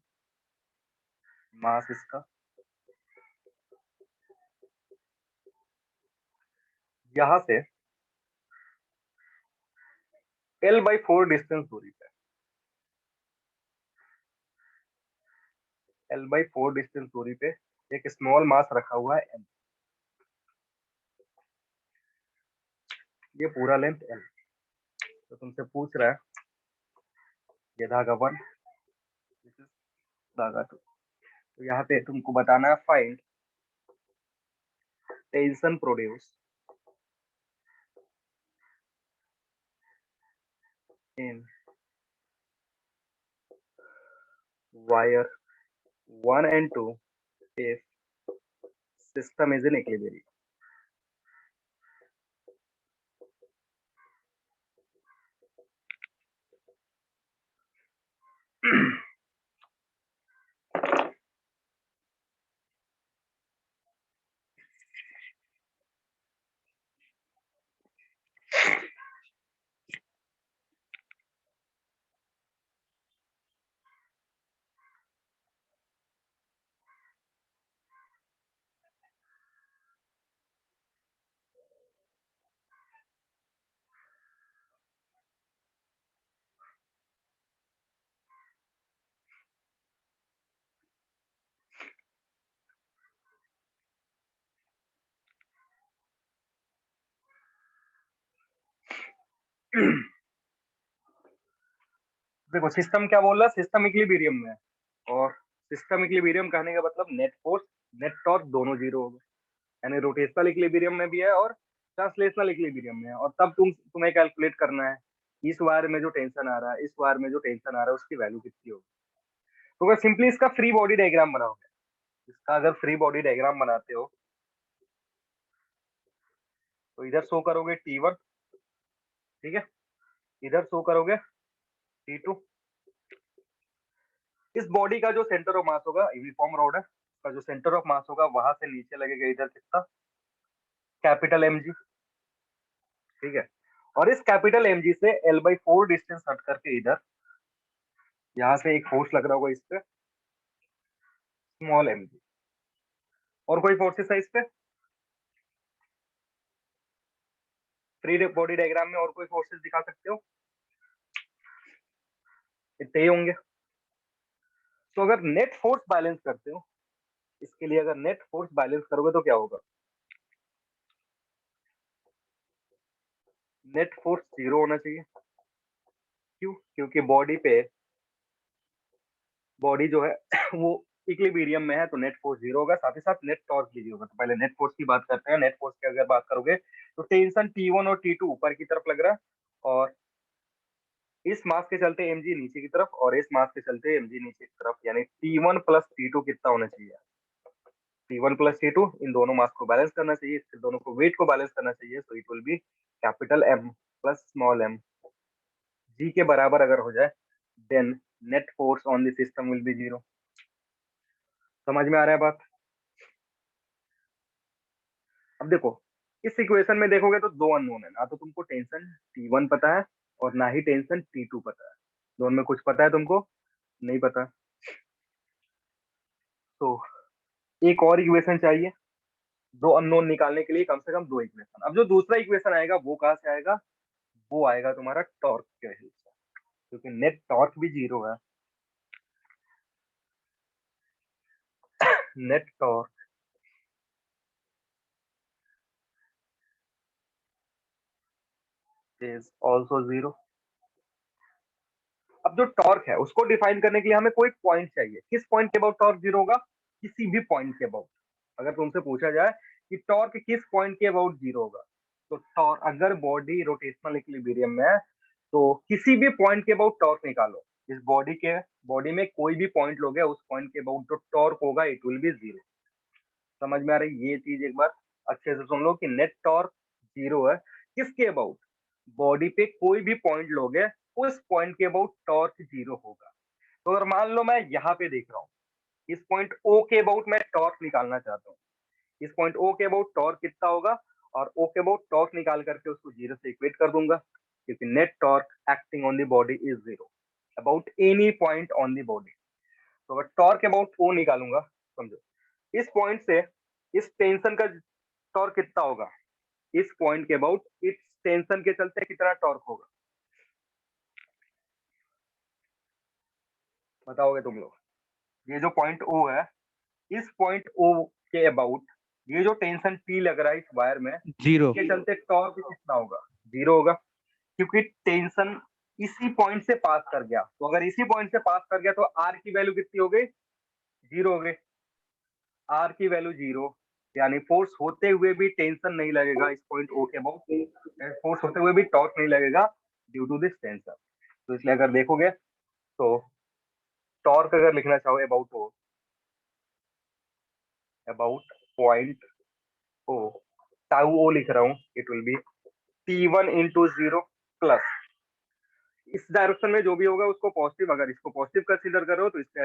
मास इसका, यहाँ से L/4 डिस्टेंस दूरी पे, L/4 डिस्टेंस दूरी पे एक स्मॉल मास रखा हुआ है m, ये पूरा लेंथ l, तो तुमसे पूछ रहा है ये धागा 1, धागा 2, तो यहाँ पे तुमको बताना है find tension produce in wire 1 and 2 if system is in equilibrium। देखो सिस्टम क्या बोल रहा है, सिस्टम इक्विलिब्रियम में है, और सिस्टम इक्विलिब्रियम कहने का मतलब नेट फोर्स नेट टॉर्क दोनों जीरो हो गए, यानी रोटेशनल इक्विलिब्रियम में भी है और ट्रांसलेशनल इक्विलिब्रियम में है, और तब तुम्हें कैलकुलेट करना है इस वायर में जो टेंशन आ रहा है, इस वायर में जो टेंशन आ रहा है उसकी वैल्यू कितनी होगी। तो अगर सिंपली इसका फ्री बॉडी डायग्राम बनाओगे, इसका अगर फ्री बॉडी डायग्राम बनाते हो तो इधर शो करोगे T1, ठीक है, इधर शो करोगे T2, इस बॉडी का जो सेंटर ऑफ मास होगा, यूनिफॉर्म रॉड है, का जो सेंटर ऑफ मास होगा वहां से नीचे लगेगा इधर कितना, कैपिटल mg, ठीक है, और इस कैपिटल mg से L/4 डिस्टेंस हट करके इधर यहाँ से एक फोर्स लग रहा होगा इस पे, स्मॉल mg, और कोई फोर्सेस है इस पे फ्री बॉडी डायग्राम में, और कोई फोर्सेस दिखा सकते हो, इतने ही होंगे। तो अगर नेट फोर्स बैलेंस करते हो, इसके लिए अगर नेट फोर्स बैलेंस करोगे तो क्या होगा, नेट फोर्स 0 होना चाहिए, क्यों, क्योंकि बॉडी जो है वो इक्विलिब्रियम में है, तो नेट फोर्स 0 होगा, साथ ही साथ नेट टॉर्क भी 0 होगा। तो पहले नेट फोर्स की बात करते हैं, नेट फोर्स की अगर बात करोगे तो टेंशन T1 और T2 ऊपर की तरफ लग रहा है, और इस मास के चलते mg नीचे की तरफ, और इस मास के चलते mg नीचे की तरफ, यानी T1 प्लस T2 कितना होना चाहिए, T1 प्लस T2, इन दोनों मास को बैलेंस करना चाहिए, इसके दोनों को वेट को बैलेंस करना चाहिए, तो it will be capital M plus small m, g के बराबर अगर हो जाए then net force on the system will be 0। समझ में आ रहा है बात। अब देखो इस इक्वेशन में देखोगे तो दो अननोन है, ना तो तुमको टेंशन T1 पता है और ना ही टेंशन T2 पता है, दोनों में कुछ पता है तुमको नहीं पता, तो एक और इक्वेशन चाहिए दो अननोन निकालने के लिए कम से कम दो इक्वेशन। अब जो दूसरा इक्वेशन आएगा वो कहाँ से आएगा, वो आएगा तुम्हारा टॉर्क के हेल्प से, क्योंकि नेट टॉर्क भी 0 है। Net torque is also 0। अब जो टॉर्क है उसको डिफाइन करने के लिए हमें कोई पॉइंट चाहिए। किस पॉइंट के अबाउट टॉर्क 0 होगा, किसी भी पॉइंट के अबाउट। अगर तुमसे पूछा जाए कि टॉर्क किस पॉइंट के अबाउट 0 होगा, तो टॉर्क, अगर बॉडी रोटेशनल इक्विलिब्रियम में है तो किसी भी पॉइंट के अबाउट टॉर्क निकालो। इस बॉडी में कोई भी पॉइंट लोगे, उस पॉइंट के अबाउट जो टॉर्क होगा इट विल बी 0। समझ में आ रही ये चीज, एक बार अच्छे से सुन लो कि नेट टॉर्क 0 है किसके अबाउट, बॉडी पे कोई भी पॉइंट लोगे उस पॉइंट के अबाउट टॉर्क 0 होगा। तो अगर मान लो मैं यहाँ पे देख रहा हूँ, इस पॉइंट ओ के अबाउट मैं टॉर्क निकालना चाहता हूँ, इस पॉइंट ओ के अबाउट टॉर्क कितना होगा, और ओ के अबाउट टॉर्क निकाल करके उसको 0 से इक्वेट कर दूंगा, क्योंकि net torque acting on the body is 0 about any point on the body. तो अगर टॉर्क अबाउट ओ निकालूंगा, समझो इस पॉइंट से इस टेंशन का टॉर्क कितना होगा, इस पॉइंट के अबाउट इस टेंशन के चलते कितना टॉर्क होगा, बताओगे तुम लोग। ये जो पॉइंट ओ है, इस पॉइंट ओ के अबाउट ये जो टेंशन टी लग रहा है इस वायर में, 0। इसके चलते टॉर्क कितना होगा, 0 होगा, क्योंकि टेंशन इसी पॉइंट से पास कर गया। तो अगर इसी पॉइंट से पास कर गया तो आर की वैल्यू कितनी हो गई, 0 हो गई। आर की वैल्यू 0, यानी फोर्स होते हुए भी टेंशन नहीं लगेगा इस पॉइंट ओ के अबाउट, फोर्स होते हुए भी टॉर्क नहीं लगेगा ड्यू टू दिस टेंशन। तो इसलिए अगर देखोगे तो टॉर्क अगर लिखना चाहो अबाउट पॉइंट ओ, टाउ ओ लिख रहा हूँ, it will B T1 into 0 plus इस डायरेक्शन में जो भी होगा उसको पॉजिटिव, अगर इसको पॉजिटिव कंसीडर करो तो इसके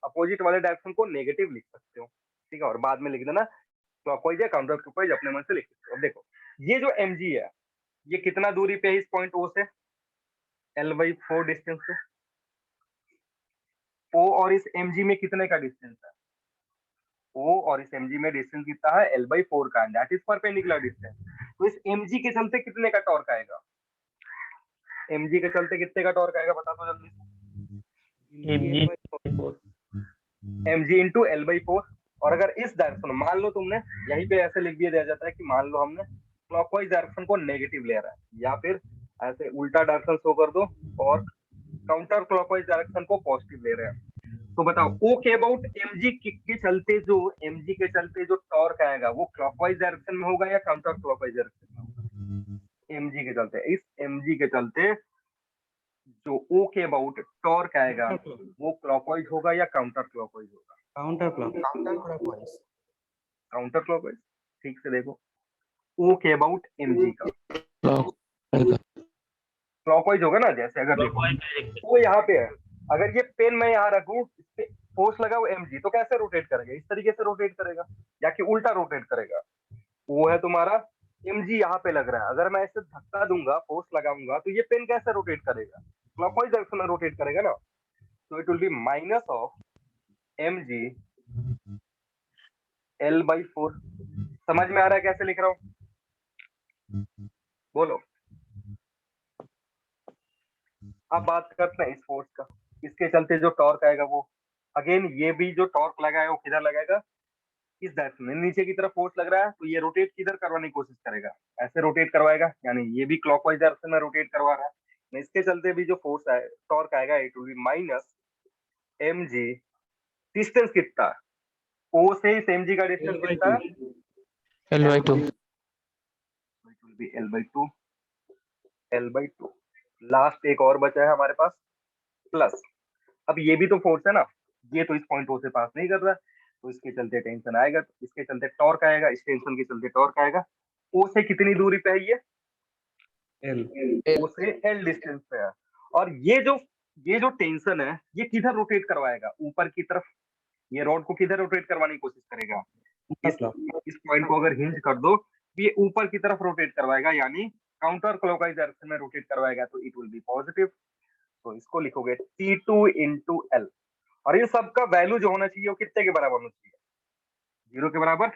अपोजिट वाले डायरेक्शन को नेगेटिव लिख सकते हो, ठीक है, और बाद में लिख देना क्लॉकवाइज या काउंटर क्लॉकवाइज, अपने मन से लिख सकते हो। अब देखो ये जो mg है ये कितना दूरी पे है इस पॉइंट ओ से, L/4 डिस्टेंस पे। ओ और इस mg में कितने का डिस्टेंस है, ओ और इस mg में डिस्टेंस कितना है, L/4 का, दैट इज परपेंडिकुलर डिस्टेंस। तो इस mg के चलते कितने का टॉर्क आएगा, mg के चलते कितने का टॉर्क आएगा बता दो जल्दी। mg into L/4। और अगर इस डायरेक्शन, मान लो तुमने यहीं पे ऐसे लिख दिया जाता है कि मान लो हमने क्लॉकवाइज डायरेक्शन को नेगेटिव ले रहा है, या फिर ऐसे उल्टा डायरेक्शन शो कर दो और काउंटर क्लॉकवाइज डायरेक्शन को पॉजिटिव ले रहे हैं। तो बताओ ओ के अबाउट mg के चलते जो mg के चलते जो टॉर्क आएगा वो क्लॉकवाइज डायरेक्शन में होगा या काउंटर क्लॉकवाइज डायरेक्शन में होगा, mg के चलते। इस mg के चलते जो ओ के अबाउट टॉर्क आएगा वो क्लॉकवाइज होगा या काउंटर क्लॉकवाइज होगा, काउंटर क्लॉक। Counter clockwise. ठीक से देखो ओ के अबाउट mg का क्लॉकवाइज होगा ना, जैसे अगर देखो वो यहाँ पे है, अगर ये पेन मैं यहाँ रखूं, इस पे फोर्स लगा वो mg, तो कैसे रोटेट करेगा, इस तरीके से रोटेट करेगा या कि उल्टा रोटेट करेगा। वो है तुम्हारा mg यहाँ पे लग रहा है, अगर मैं इसे धक्का दूंगा, फोर्स लगाऊंगा, तो ये पेन कैसे रोटेट करेगा, क्लॉकवाइज डायरेक्शन में रोटेट करेगा ना। तो it will B minus of mg L/4। समझ में आ रहा है कैसे लिख रहा हूँ, बोलो। अब बात करते हैं इस फोर्स का, इसके चलते जो टॉर्क आएगा वो, अगेन ये भी जो टॉर्क लगाएगा वो किधर लगाएगा, इस डायरेक्शन में। नीचे की तरफ फोर्स लग रहा है तो ये रोटेट किधर करवाने की कोशिश करेगा, ऐसे रोटेट करवाएगा, यानी ये भी क्लॉकवाइज डायरेक्शन में रोटेट करवा रहा है। इसके चलते भी जो फोर्स है, टॉर्क आएगा, it will B minus mg, distance कितना है ओ से इस mg का डिस्टेंस कितना है, L/2 it will B L/2। Last एक और बचा है हमारे पास प्लस। अब ये भी तो फोर्स है ना, ये तो इस पॉइंट ओ से पास नहीं कर रहा है, तो इसके चलते टेंशन आएगा, तो इसके चलते टॉर्क आएगा, इस टेंशन के चलते टॉर्क आएगा। ओ से कितनी दूरी पे है ये, L। ओ से एल डिस्टेंस पे है। और ये जो टेंशन है ये किधर रोटेट करवाएगा, ऊपर की तरफ। ये रॉड को किधर रोटेट करवाने की कोशिश करेगा, इस पॉइंट को अगर हिंज कर दो तो ये ऊपर की तरफ रोटेट करवाएगा, यानी काउंटर क्लॉकवाइज डायरेक्शन में रोटेट करवाएगा, तो इट विल बी पॉजिटिव। तो इसको लिखोगे T2 इंटू एल। और ये सबका वैल्यू जो होना चाहिए वो कितने के बराबर होना चाहिए, 0 के बराबर।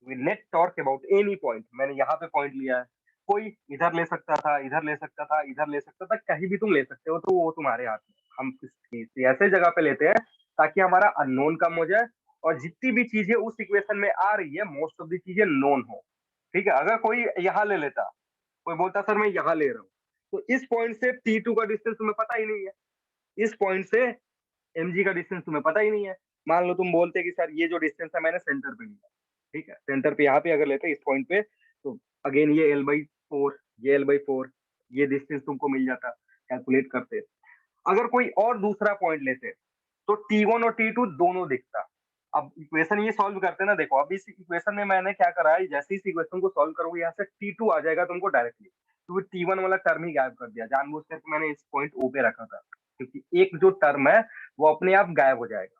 Net torque about any point, मैंने यहाँ पे पॉइंट लिया है, कोई इधर ले सकता था, इधर ले सकता था, इधर ले सकता था, कहीं भी तुम ले सकते हो, तो वो तुम्हारे हाथ में। हम किसी ऐसे जगह पे लेते हैं ताकि हमारा अननोन कम हो जाए, और जितनी भी चीजें उस इक्वेशन में आ रही है मोस्ट ऑफ द चीजें नोन हो। ठीक है, अगर कोई यहाँ ले लेता, कोई बोलता सर मैं यहाँ ले रहा हूँ, तो इस पॉइंट से T2 का डिस्टेंस तुम्हें पता ही नहीं है, इस पॉइंट से mg का डिस्टेंस तुम्हें पता ही नहीं है। मान लो तुम बोलते कि सर ये जो डिस्टेंस है मैंने सेंटर पे लिया, ठीक है, सेंटर पे यहाँ पे अगर लेते इस पॉइंट पे, तो अगेन ये l/4, ये l/4, ये डिस्टेंस तुमको मिल जाता कैलकुलेट करते। अगर कोई और दूसरा पॉइंट लेते तो T1 और T2 दोनों दिखता। अब इक्वेशन ये सॉल्व करते ना, देखो अब इस इक्वेशन में मैंने क्या करा है, जैसे इस इक्वेशन को सॉल्व करोगे यहाँ से T2 आ जाएगा तुमको डायरेक्टली, तो T1 वाला टर्म ही गायब कर दिया, जानबूझ करके मैंने इस पॉइंट O पे रखा था, क्योंकि एक जो टर्म है वो अपने आप गायब हो जाएगा।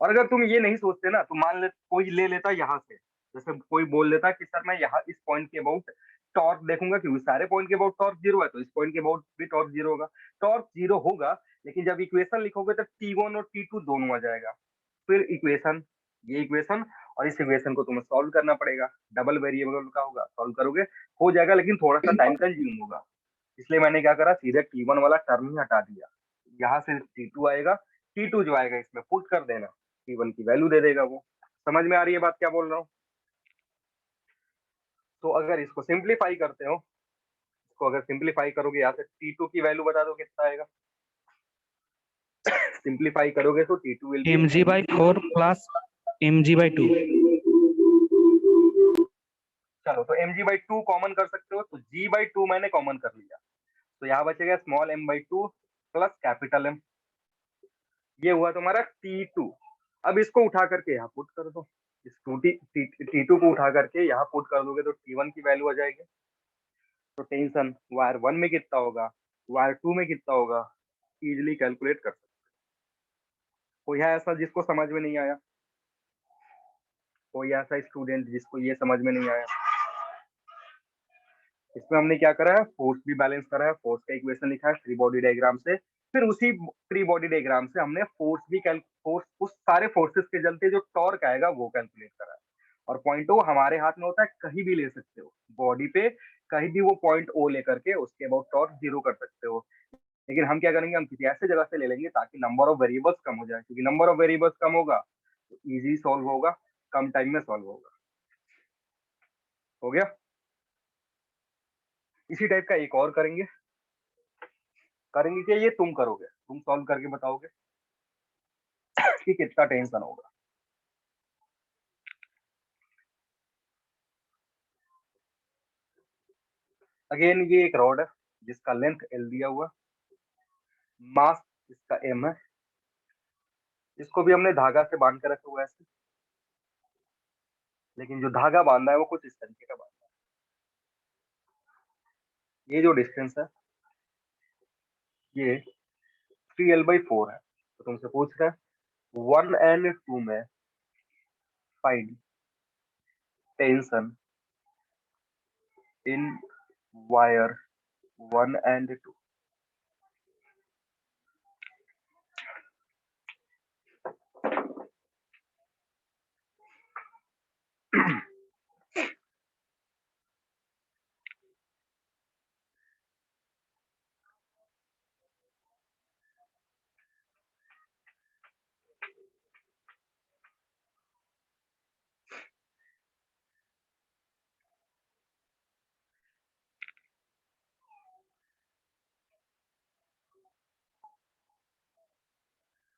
और अगर तुम ये नहीं सोचते ना, तो मान ले कोई ले लेता यहाँ से, जैसे कोई बोल देता कि सर मैं यहाँ इस पॉइंट के अबाउट टॉर्क देखूंगा, क्योंकि सारे पॉइंट के अबाउट टॉर्क जीरो है, तो इस पॉइंट के अबाउट भी टॉर्क जीरो होगा। टॉर्क जीरो होगा, लेकिन जब इक्वेशन लिखोगे तो T1 और T2 दोनों आ जाएगा। फिर इक्वेशन, ये इक्वेशन और इस इक्वेशन को तुम्हें सॉल्व करना पड़ेगा, डबल वेरिएबल का होगा, सॉल्व करोगे हो जाएगा, लेकिन थोड़ा सा टाइम कंज्यूम होगा। इसलिए मैंने क्या करा, सीधे T1 वाला टर्म ही हटा दिया, यहाँ से T2 आएगा, T2 जो आएगा इसमें पुट कर देना, T1 की वैल्यू दे देगा वो। समझ में आ रही है बात क्या बोल रहा हूँ? तो अगर इसको सिंप्लीफाई करते हो, इसको अगर सिंप्लीफाई करोगे, यहाँ से T2 की वैल्यू बता दो कितना आएगा, सिंप्लीफाई करोगे तो T2 will be mg/4 plus mg/2। चलो तो mg/2 कॉमन कर सकते हो, तो g/2 मैंने कॉमन कर लिया, तो यहाँ बचेगा small m/2 plus capital M, ये हुआ तुम्हारा T2। अब इसको उठा करके यहाँ पुट कर दो, इस T2 को उठा करके यहाँ पुट कर दोगे तो T1 की वैल्यू आ जाएगी। तो टेंशन वायर 1 में कितना होगा, वायर 2 में कितना होगा, इजिली कैलकुलेट कर सकते। कोई है ऐसा जिसको समझ में नहीं आया? कोई ऐसा स्टूडेंट जिसको ये समझ में नहीं आया? इसमें हमने क्या करा है, फोर्स भी बैलेंस करा है, फोर्स का इक्वेशन लिखा है फ्री बॉडी डायग्राम से, फिर उसी फ्री बॉडी डायग्राम से हमने फोर्स भी फोर्स, उस सारे फोर्सेस के चलते जो टॉर्क आएगा वो कैलकुलेट करा है। और पॉइंट ओ हमारे हाथ में होता है, कहीं भी ले सकते हो बॉडी पे, कहीं भी वो पॉइंट ओ लेकर के उसके अबाउट टॉर्क जीरो कर सकते हो। लेकिन हम क्या करेंगे, हम किसी ऐसे जगह से ले लेंगे ताकि नंबर ऑफ वेरिएबल्स कम हो जाए, क्योंकि नंबर ऑफ वेरिएबल्स कम होगा तो इजी सॉल्व होगा, कम टाइम में सॉल्व होगा। हो गया? इसी टाइप का एक और करेंगे, करेंगे कि ये तुम करोगे, तुम सॉल्व करके बताओगे कि कितना टेंशन होगा। अगेन ये एक रॉड है जिसका लेंथ L दिया हुआ, मास इसका M है, इसको भी हमने धागा से बांध कर रखा हुआ है ऐसे, लेकिन जो धागा बांधा है वो कुछ इस तरीके का बांधा है। ये जो डिस्टेंस है ये 3l/4 है, तो तुमसे पूछ रहा है 1 and 2 में find tension in wire 1 and 2।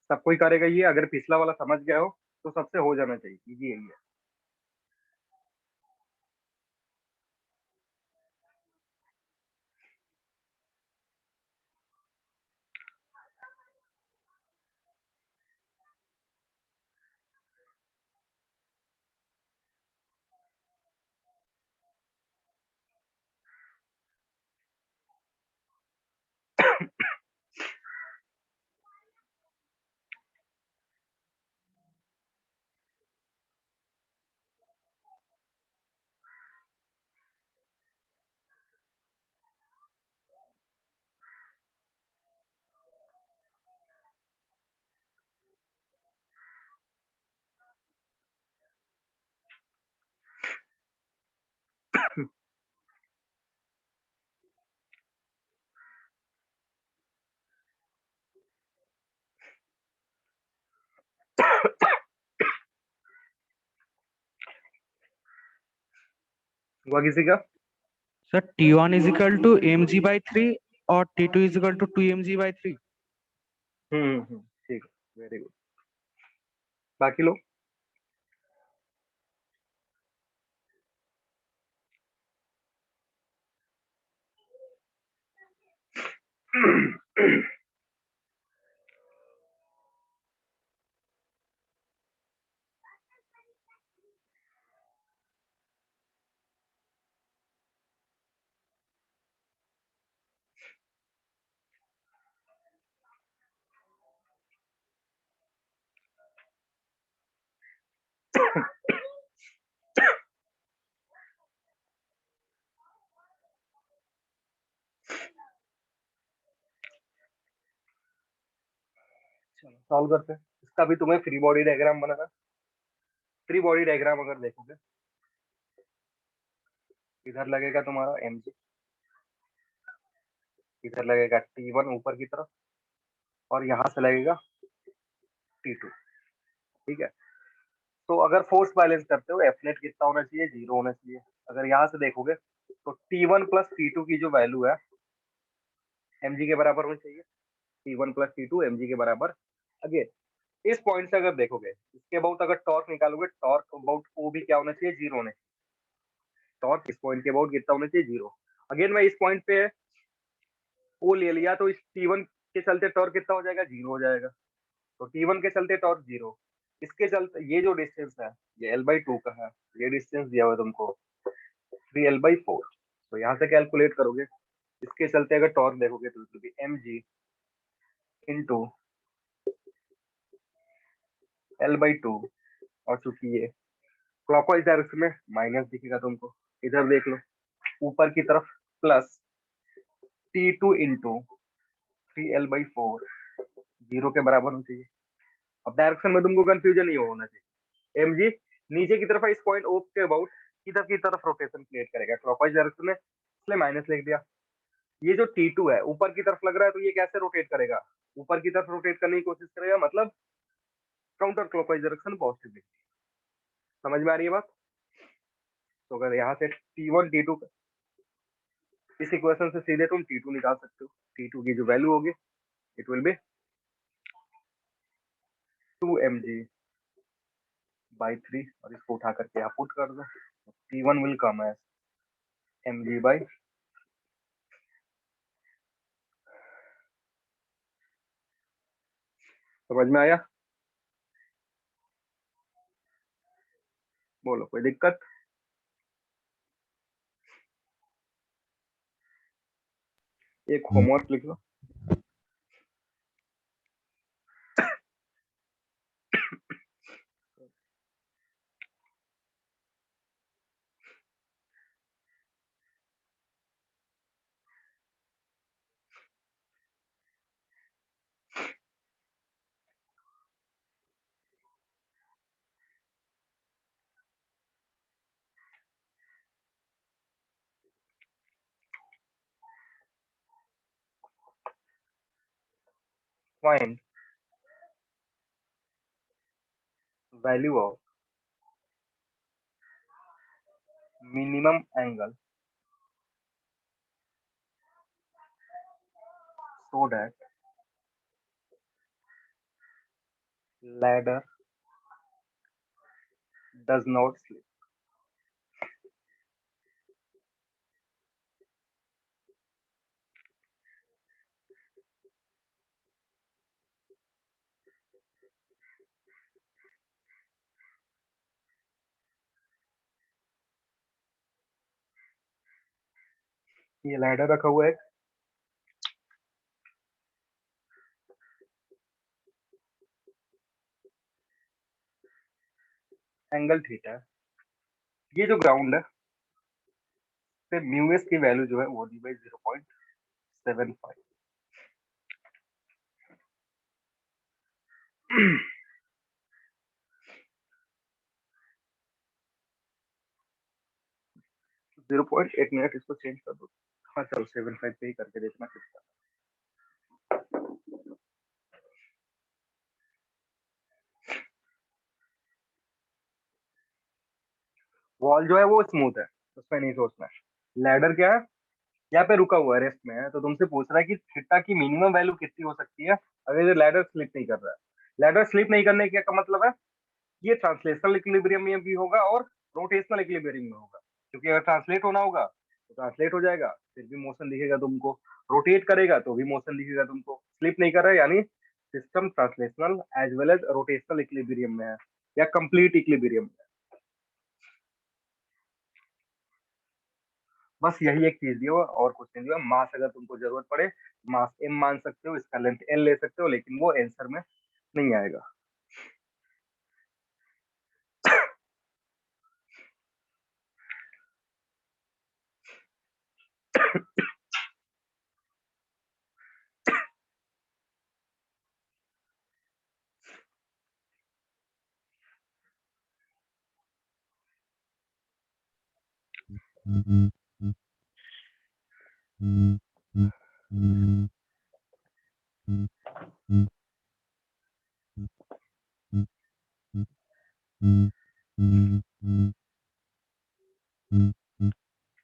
सब कोई करेगा ये, अगर पिछला वाला समझ गए हो तो सबसे हो जाना चाहिए, इजी यही है। हुआ किसी का? Sir T1 is equal to mg/3 और T2 is equal to 2mg/3। ठीक है, वेरी गुड। बाकी लोग? चलो सॉल्व करते हैं। इसका भी तुम्हें फ्री बॉडी डायग्राम बनाना। फ्री बॉडी डायग्राम अगर देखोगे, इधर लगेगा तुम्हारा mg, इधर लगेगा T1 ऊपर की तरफ, और यहाँ से लगेगा T2। ठीक है, तो अगर फोर्स बैलेंस करते हो एफ नेट कितना होना चाहिए? 0 होना चाहिए। अगर यहाँ से देखोगे तो T1 प्लस T2 की जो वैल्यू है mg के बराबर होनी चाहिए। T1 प्लस T2 mg के बराबर। अगेन इस पॉइंट से अगर देखोगे, इसके अबाउट अगर टॉर्क निकालोगे, टॉर्क अबाउट ओ भी क्या होना चाहिए? 0 होना चाहिए। टॉर्क इस पॉइंट के अबाउट कितना होना चाहिए? 0। अगेन मैं इस पॉइंट पे ओ ले लिया, तो इस T1 के चलते टॉर्क कितना हो जाएगा? 0 हो जाएगा। तो T1 के चलते टॉर्क 0। इसके चलते ये जो डिस्टेंस है ये L/2 का है, ये डिस्टेंस दिया हुआ है तुमको 3L/4। तो यहाँ से कैलकुलेट करोगे, इसके चलते अगर टॉर्क देखोगे तो it will B mg into L/2। और चूंकि ये क्लॉकवाइज डायरेक्शन में माइनस दिखेगा तुमको, इधर देख लो ऊपर की तरफ प्लस T2 इंटू 3L/4 0 के बराबर होना चाहिए। अब डायरेक्शन में तुमको कंफ्यूजन नहीं होना चाहिए। mg नीचे की तरफ है, इस पॉइंट ओ के अबाउट किधर की तरफ रोटेशन क्रिएट करेगा? क्लॉकवाइज डायरेक्शन में, इसलिए माइनस लिख दिया। ये जो T2 है ऊपर की तरफ लग रहा है, तो ये कैसे रोटेट करेगा? ऊपर की तरफ रोटेट करने की कोशिश करेगा, मतलब काउंटर क्लॉकवाइज डायरेक्शन पॉजिटिव। समझ में आ रही है बात? तो अगर यहाँ से T1 T2, इस इक्वेशन से सीधे तुम T2 निकाल सकते हो। T2 की जो वैल्यू होगी इट विल बी 2mg/3, और इसको उठा करके यहाँ पुट कर दो। T1 will come as mg/, समझ में आया? बोलो कोई दिक्कत? एक होमवर्क लिख लो। Find value of minimum angle so that ladder does not slip। ये लैडर रखा हुआ है, एंगल थीटा। ये जो ग्राउंड है, पे म्यू एस की वैल्यू जो है वो दी बाई 0.75। 0.8 मिनट इसको चेंज कर दो। हाँ चलो 75 पे ही करके देखना कितना। वॉल जो है वो स्मूथ है, उसमें नहीं सोचना है। लैडर क्या है, यहाँ पे रुका हुआ है, रेस्ट में है, तो तुमसे पूछ रहा है कि थीटा की मिनिमम वैल्यू कितनी हो सकती है अगर ये लैडर स्लिप नहीं कर रहा है। लैडर स्लिप नहीं करने का मतलब है ये ट्रांसलेशनल इक्विलिब्रियम में भी होगा और रोटेशनल इक्विलिब्रियम में होगा, क्योंकि अगर ट्रांसलेट होना होगा तो ट्रांसलेट हो जाएगा, फिर भी मोशन दिखेगा तुमको, रोटेट करेगा तो भी मोशन दिखेगा तुमको। स्लिप नहीं कर रहा है यानी system translational as well as rotational equilibrium में है या कंप्लीट इक्विलिब्रियम में। बस यही एक चीज दिया हुआ और कुछ नहीं दिया। मास अगर तुमको जरूरत पड़े मास m मान सकते हो, इसका लेंथ l ले सकते हो, लेकिन वो आंसर में नहीं आएगा।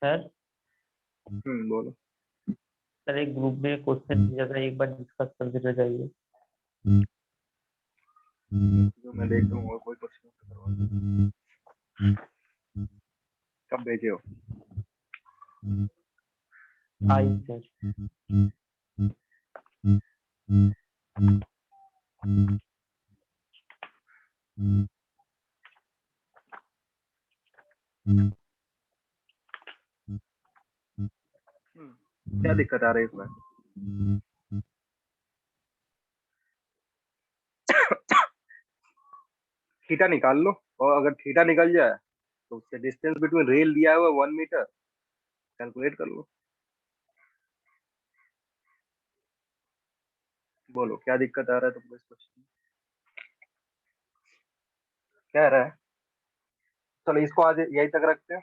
सर बोलो। सर एक ग्रुप में क्वेश्चन दिया था, एक बार डिस्कस कर देना चाहिए। जो मैं देखता हूँ और कोई क्वेश्चन कब भेजे हो? आई सर। क्या दिक्कत आ रही है इसमें? थीटा निकाल लो, और अगर थीटा निकल जाए तो उससे डिस्टेंस बिटवीन रेल दिया हुआ 1 मीटर, कैलकुलेट कर लो। बोलो क्या दिक्कत आ रहा है तुमको इस क्वेश्चन में? क्या रहा है? चलो इसको आज यही तक रखते हैं,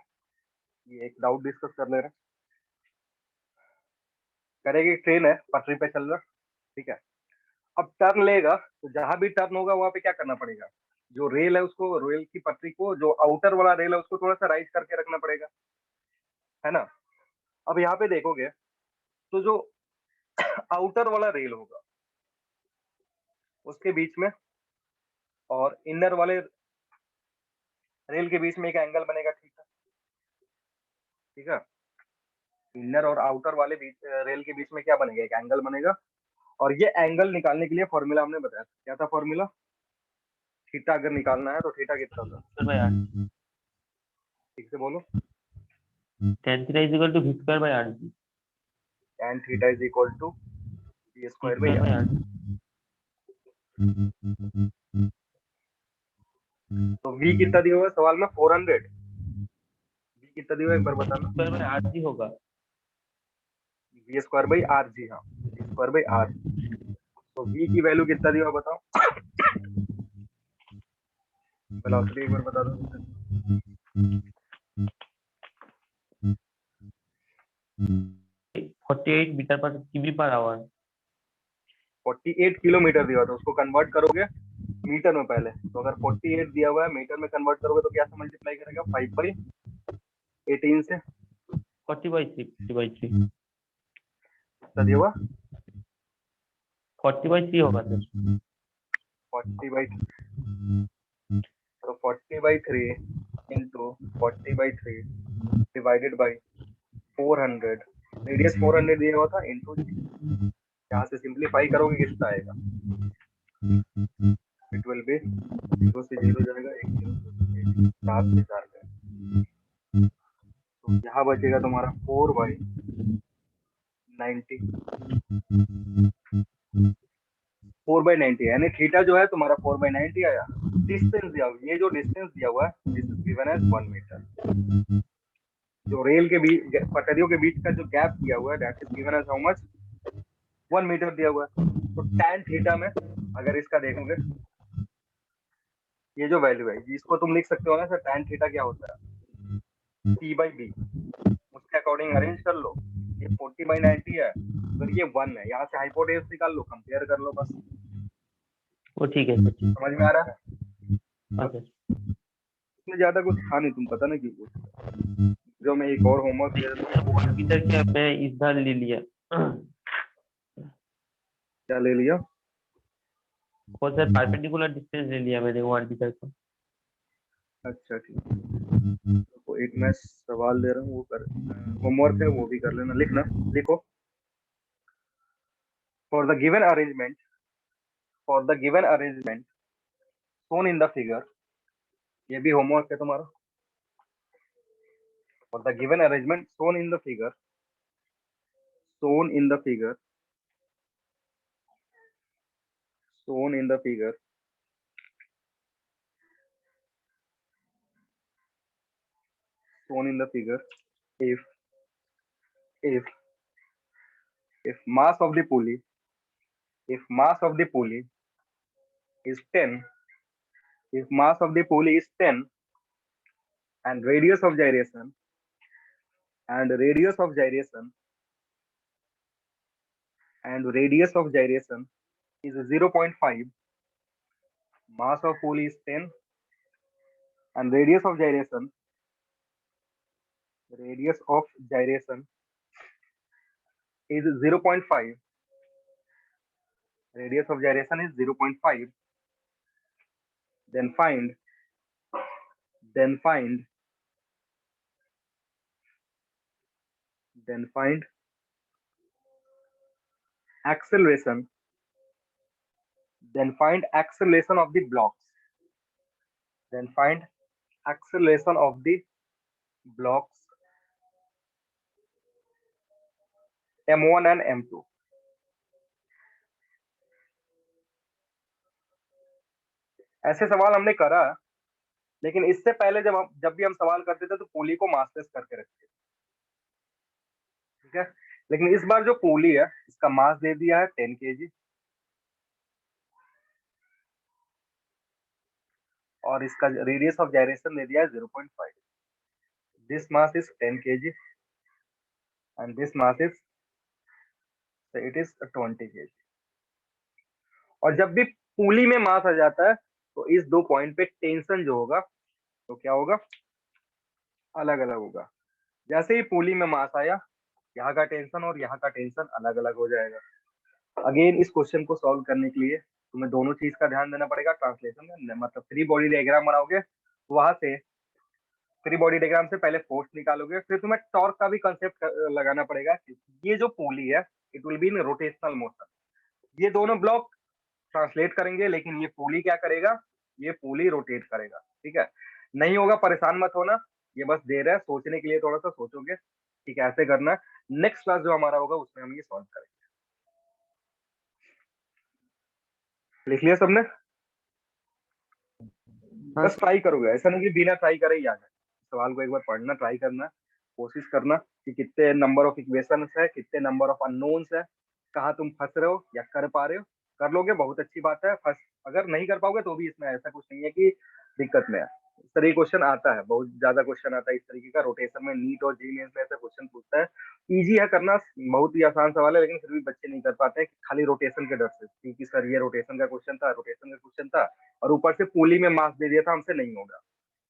ये एक डाउट डिस्कस कर ले रहे हैं। करेगी, ट्रेन है पटरी पे चल रहा, ठीक है, अब टर्न लेगा तो जहां भी टर्न होगा वहां पे क्या करना पड़ेगा, जो रेल है उसको, रेल की पटरी को, जो आउटर वाला रेल है उसको थोड़ा सा राइज करके रखना पड़ेगा, है ना। अब यहाँ पे देखोगे तो जो आउटर वाला रेल होगा उसके बीच में और इनर वाले रेल के बीच में एक एंगल बनेगा, ठीक है, ठीक है। इनर और आउटर वाले बीच रेल के बीच में क्या बनेगा, एक एंगल बनेगा। और ये एंगल निकालने के लिए फॉर्मूला हमने बताया था, क्या था फॉर्मूला? थीटा अगर निकालना है तो थीटा कितना था? सर भाई ठीक से बोलो। tan theta is equal to v square by r g. tan theta is equal to v square by by r। r। तो v कितना दिया हुआ है सवाल में? 400। v कितना दिया हुआ है एक बार बताना। स्क्वायर बाय r जी होगा। v स्क्वायर बाई r, जी हाँ, v स्क्वायर बाई r। तो v की वैल्यू कितना दिया हुआ बताओ, वेलोसिटी एक बार बता दो मुझे। 48 मीटर पर किमी पर आवर। 48 किलोमीटर दिया हुआ था, उसको कन्वर्ट करोगे मीटर में पहले, तो अगर 48 दिया हुआ है मीटर में कन्वर्ट करोगे तो क्या से मल्टीप्लाई करेगा? 5/18 से। 40/3 40/3 कितना दिया हुआ? 40/3 होगा सर। 40/, तो 40/3 इंटू 40/3 डिवाइडेड बाई 400, रेडियस 400 दिया हुआ था, इंटू यहाँ से सिंप्लीफाई करोगे कितना आएगा? इट विल बी 0 से 0 जाएगा, 1 0 4 से 4 गए, तो यहाँ बचेगा तुम्हारा 4/90, 4/90, यानी थीटा जो है तुम्हारा 4/90 आया। डिस्टेंस दिया हुआ, ये जो डिस्टेंस दिया हुआ है this is given as 1 metre. जो रेल के बीच, पटरियों के बीच का जो गैप दिया हुआ है that is given as how much? 1 metre दिया हुआ है। तो tan थीटा में अगर इसका देखोगे, ये जो वैल्यू है इसको तुम लिख सकते हो ना सर, tan थीटा क्या होता है? p/b, उसके अकॉर्डिंग अरेंज कर लो। ये 40/90 है, अगर ये 1 है, यहाँ से हाइपोटेन्यूज निकाल लो, कंपेयर कर लो बस। वो ठीक है सर, ठीक। समझ में आ रहा है? हाँ सर। इसमें ज्यादा कुछ था नहीं, तुम पता ना क्यों पूछ रहे हो। जो मैं एक और होमवर्क दे देता हूँ। वॉट मीटर क्या मैं इस बार ले लिया क्या ले लिया? और सर परपेंडिकुलर डिस्टेंस ले लिया मैंने वॉट मीटर का। अच्छा ठीक, तो एक मैं सवाल दे रहा हूँ, वो कर, होमवर्क है वो भी कर लेना, लिखना, लिखो। For the given arrangement shown in the figure, ये भी होमवर्क है तुम्हारा। For the given arrangement shown in the figure, shown in the figure, shown in the figure, shown in the figure, if if if mass of the pulley, if mass of the pulley is 10, if mass of the pulley is 10 and radius of gyration and radius of gyration and radius of gyration is 0.5, mass of pulley is 10 and radius of gyration is 0.5, radius of gyration is 0.5, then find acceleration, then find acceleration of the blocks, then find acceleration of the blocks m1 and m2। ऐसे सवाल हमने करा, लेकिन इससे पहले जब भी हम सवाल करते थे तो पुली को मासलेस करके रखते थे, ठीक है। लेकिन इस बार जो पुली है इसका मास दे दिया है 10 kg और इसका रेडियस ऑफ gyration दे दिया है 0.5। This mass is 10 kg and this mass is, so it is 20 kg। और जब भी पुली में मास आ जाता है तो इस दो पॉइंट पे टेंशन जो होगा तो क्या होगा, अलग अलग होगा। जैसे ही पुली में मास आया, यहाँ का टेंशन और यहाँ का टेंशन अलग अलग हो जाएगा। अगेन इस क्वेश्चन को सॉल्व करने के लिए तुम्हें दोनों चीज का ध्यान देना पड़ेगा। ट्रांसलेशन में मतलब फ्री बॉडी डायग्राम बनाओगे, वहां से फ्री बॉडी डायग्राम से पहले फोर्स निकालोगे, फिर तुम्हें टॉर्क का भी कंसेप्ट लगाना पड़ेगा। ये जो पुली है it will be in rotational motion, ये दोनों ब्लॉक ट्रांसलेट करेंगे, लेकिन ये पुली क्या करेगा, ये पुली रोटेट करेगा, ठीक है। नहीं होगा परेशान मत होना, ये बस दे रहा है सोचने के लिए, थोड़ा सा सोचोगे, ठीक है, ऐसे करना। नेक्स्ट क्लास जो हमारा होगा उसमें हम ये सॉल्व करेंगे। लिख लिया सबने? बस ट्राई करोगे, ऐसा नहीं कि बिना ट्राई करे ही आ जाए। सवाल को एक बार पढ़ना, ट्राई करना, कोशिश करना कि कितने नंबर ऑफ इक्वेशंस है, कितने नंबर ऑफ अननोन्स है, कहाँ तुम फंस रहे हो या कर पा रहे हो। कर लोगे बहुत अच्छी बात है, फंस अगर नहीं कर पाओगे तो भी इसमें ऐसा कुछ नहीं है कि दिक्कत में है। इस तरह क्वेश्चन आता है, बहुत ज्यादा क्वेश्चन आता है इस तरीके का। रोटेशन में नीट और जी मेंस में ऐसा क्वेश्चन पूछता है। इजी है करना, बहुत ही आसान सवाल है, लेकिन फिर भी बच्चे नहीं कर पाते हैं खाली रोटेशन के डर से, क्योंकि सर ये रोटेशन का क्वेश्चन था और ऊपर से पुली में मास दे दिया था, हमसे नहीं होगा।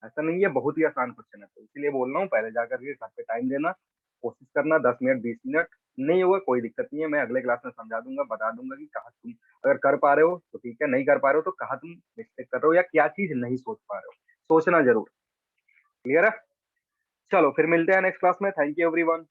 ऐसा नहीं है, बहुत ही आसान क्वेश्चन है, तो इसीलिए बोल रहा हूँ पहले जाकर के घर पे टाइम देना, कोशिश करना 10 मिनट 20 मिनट। नहीं होगा कोई दिक्कत नहीं है, मैं अगले क्लास में समझा दूंगा, बता दूंगा कि कहाँ तुम अगर कर पा रहे हो तो ठीक है, नहीं कर पा रहे हो तो कहाँ तुम मिस्टेक कर रहे हो या क्या चीज नहीं सोच पा रहे हो, सोचना जरूर। क्लियर है? चलो फिर मिलते हैं नेक्स्ट क्लास में। Thank you everyone.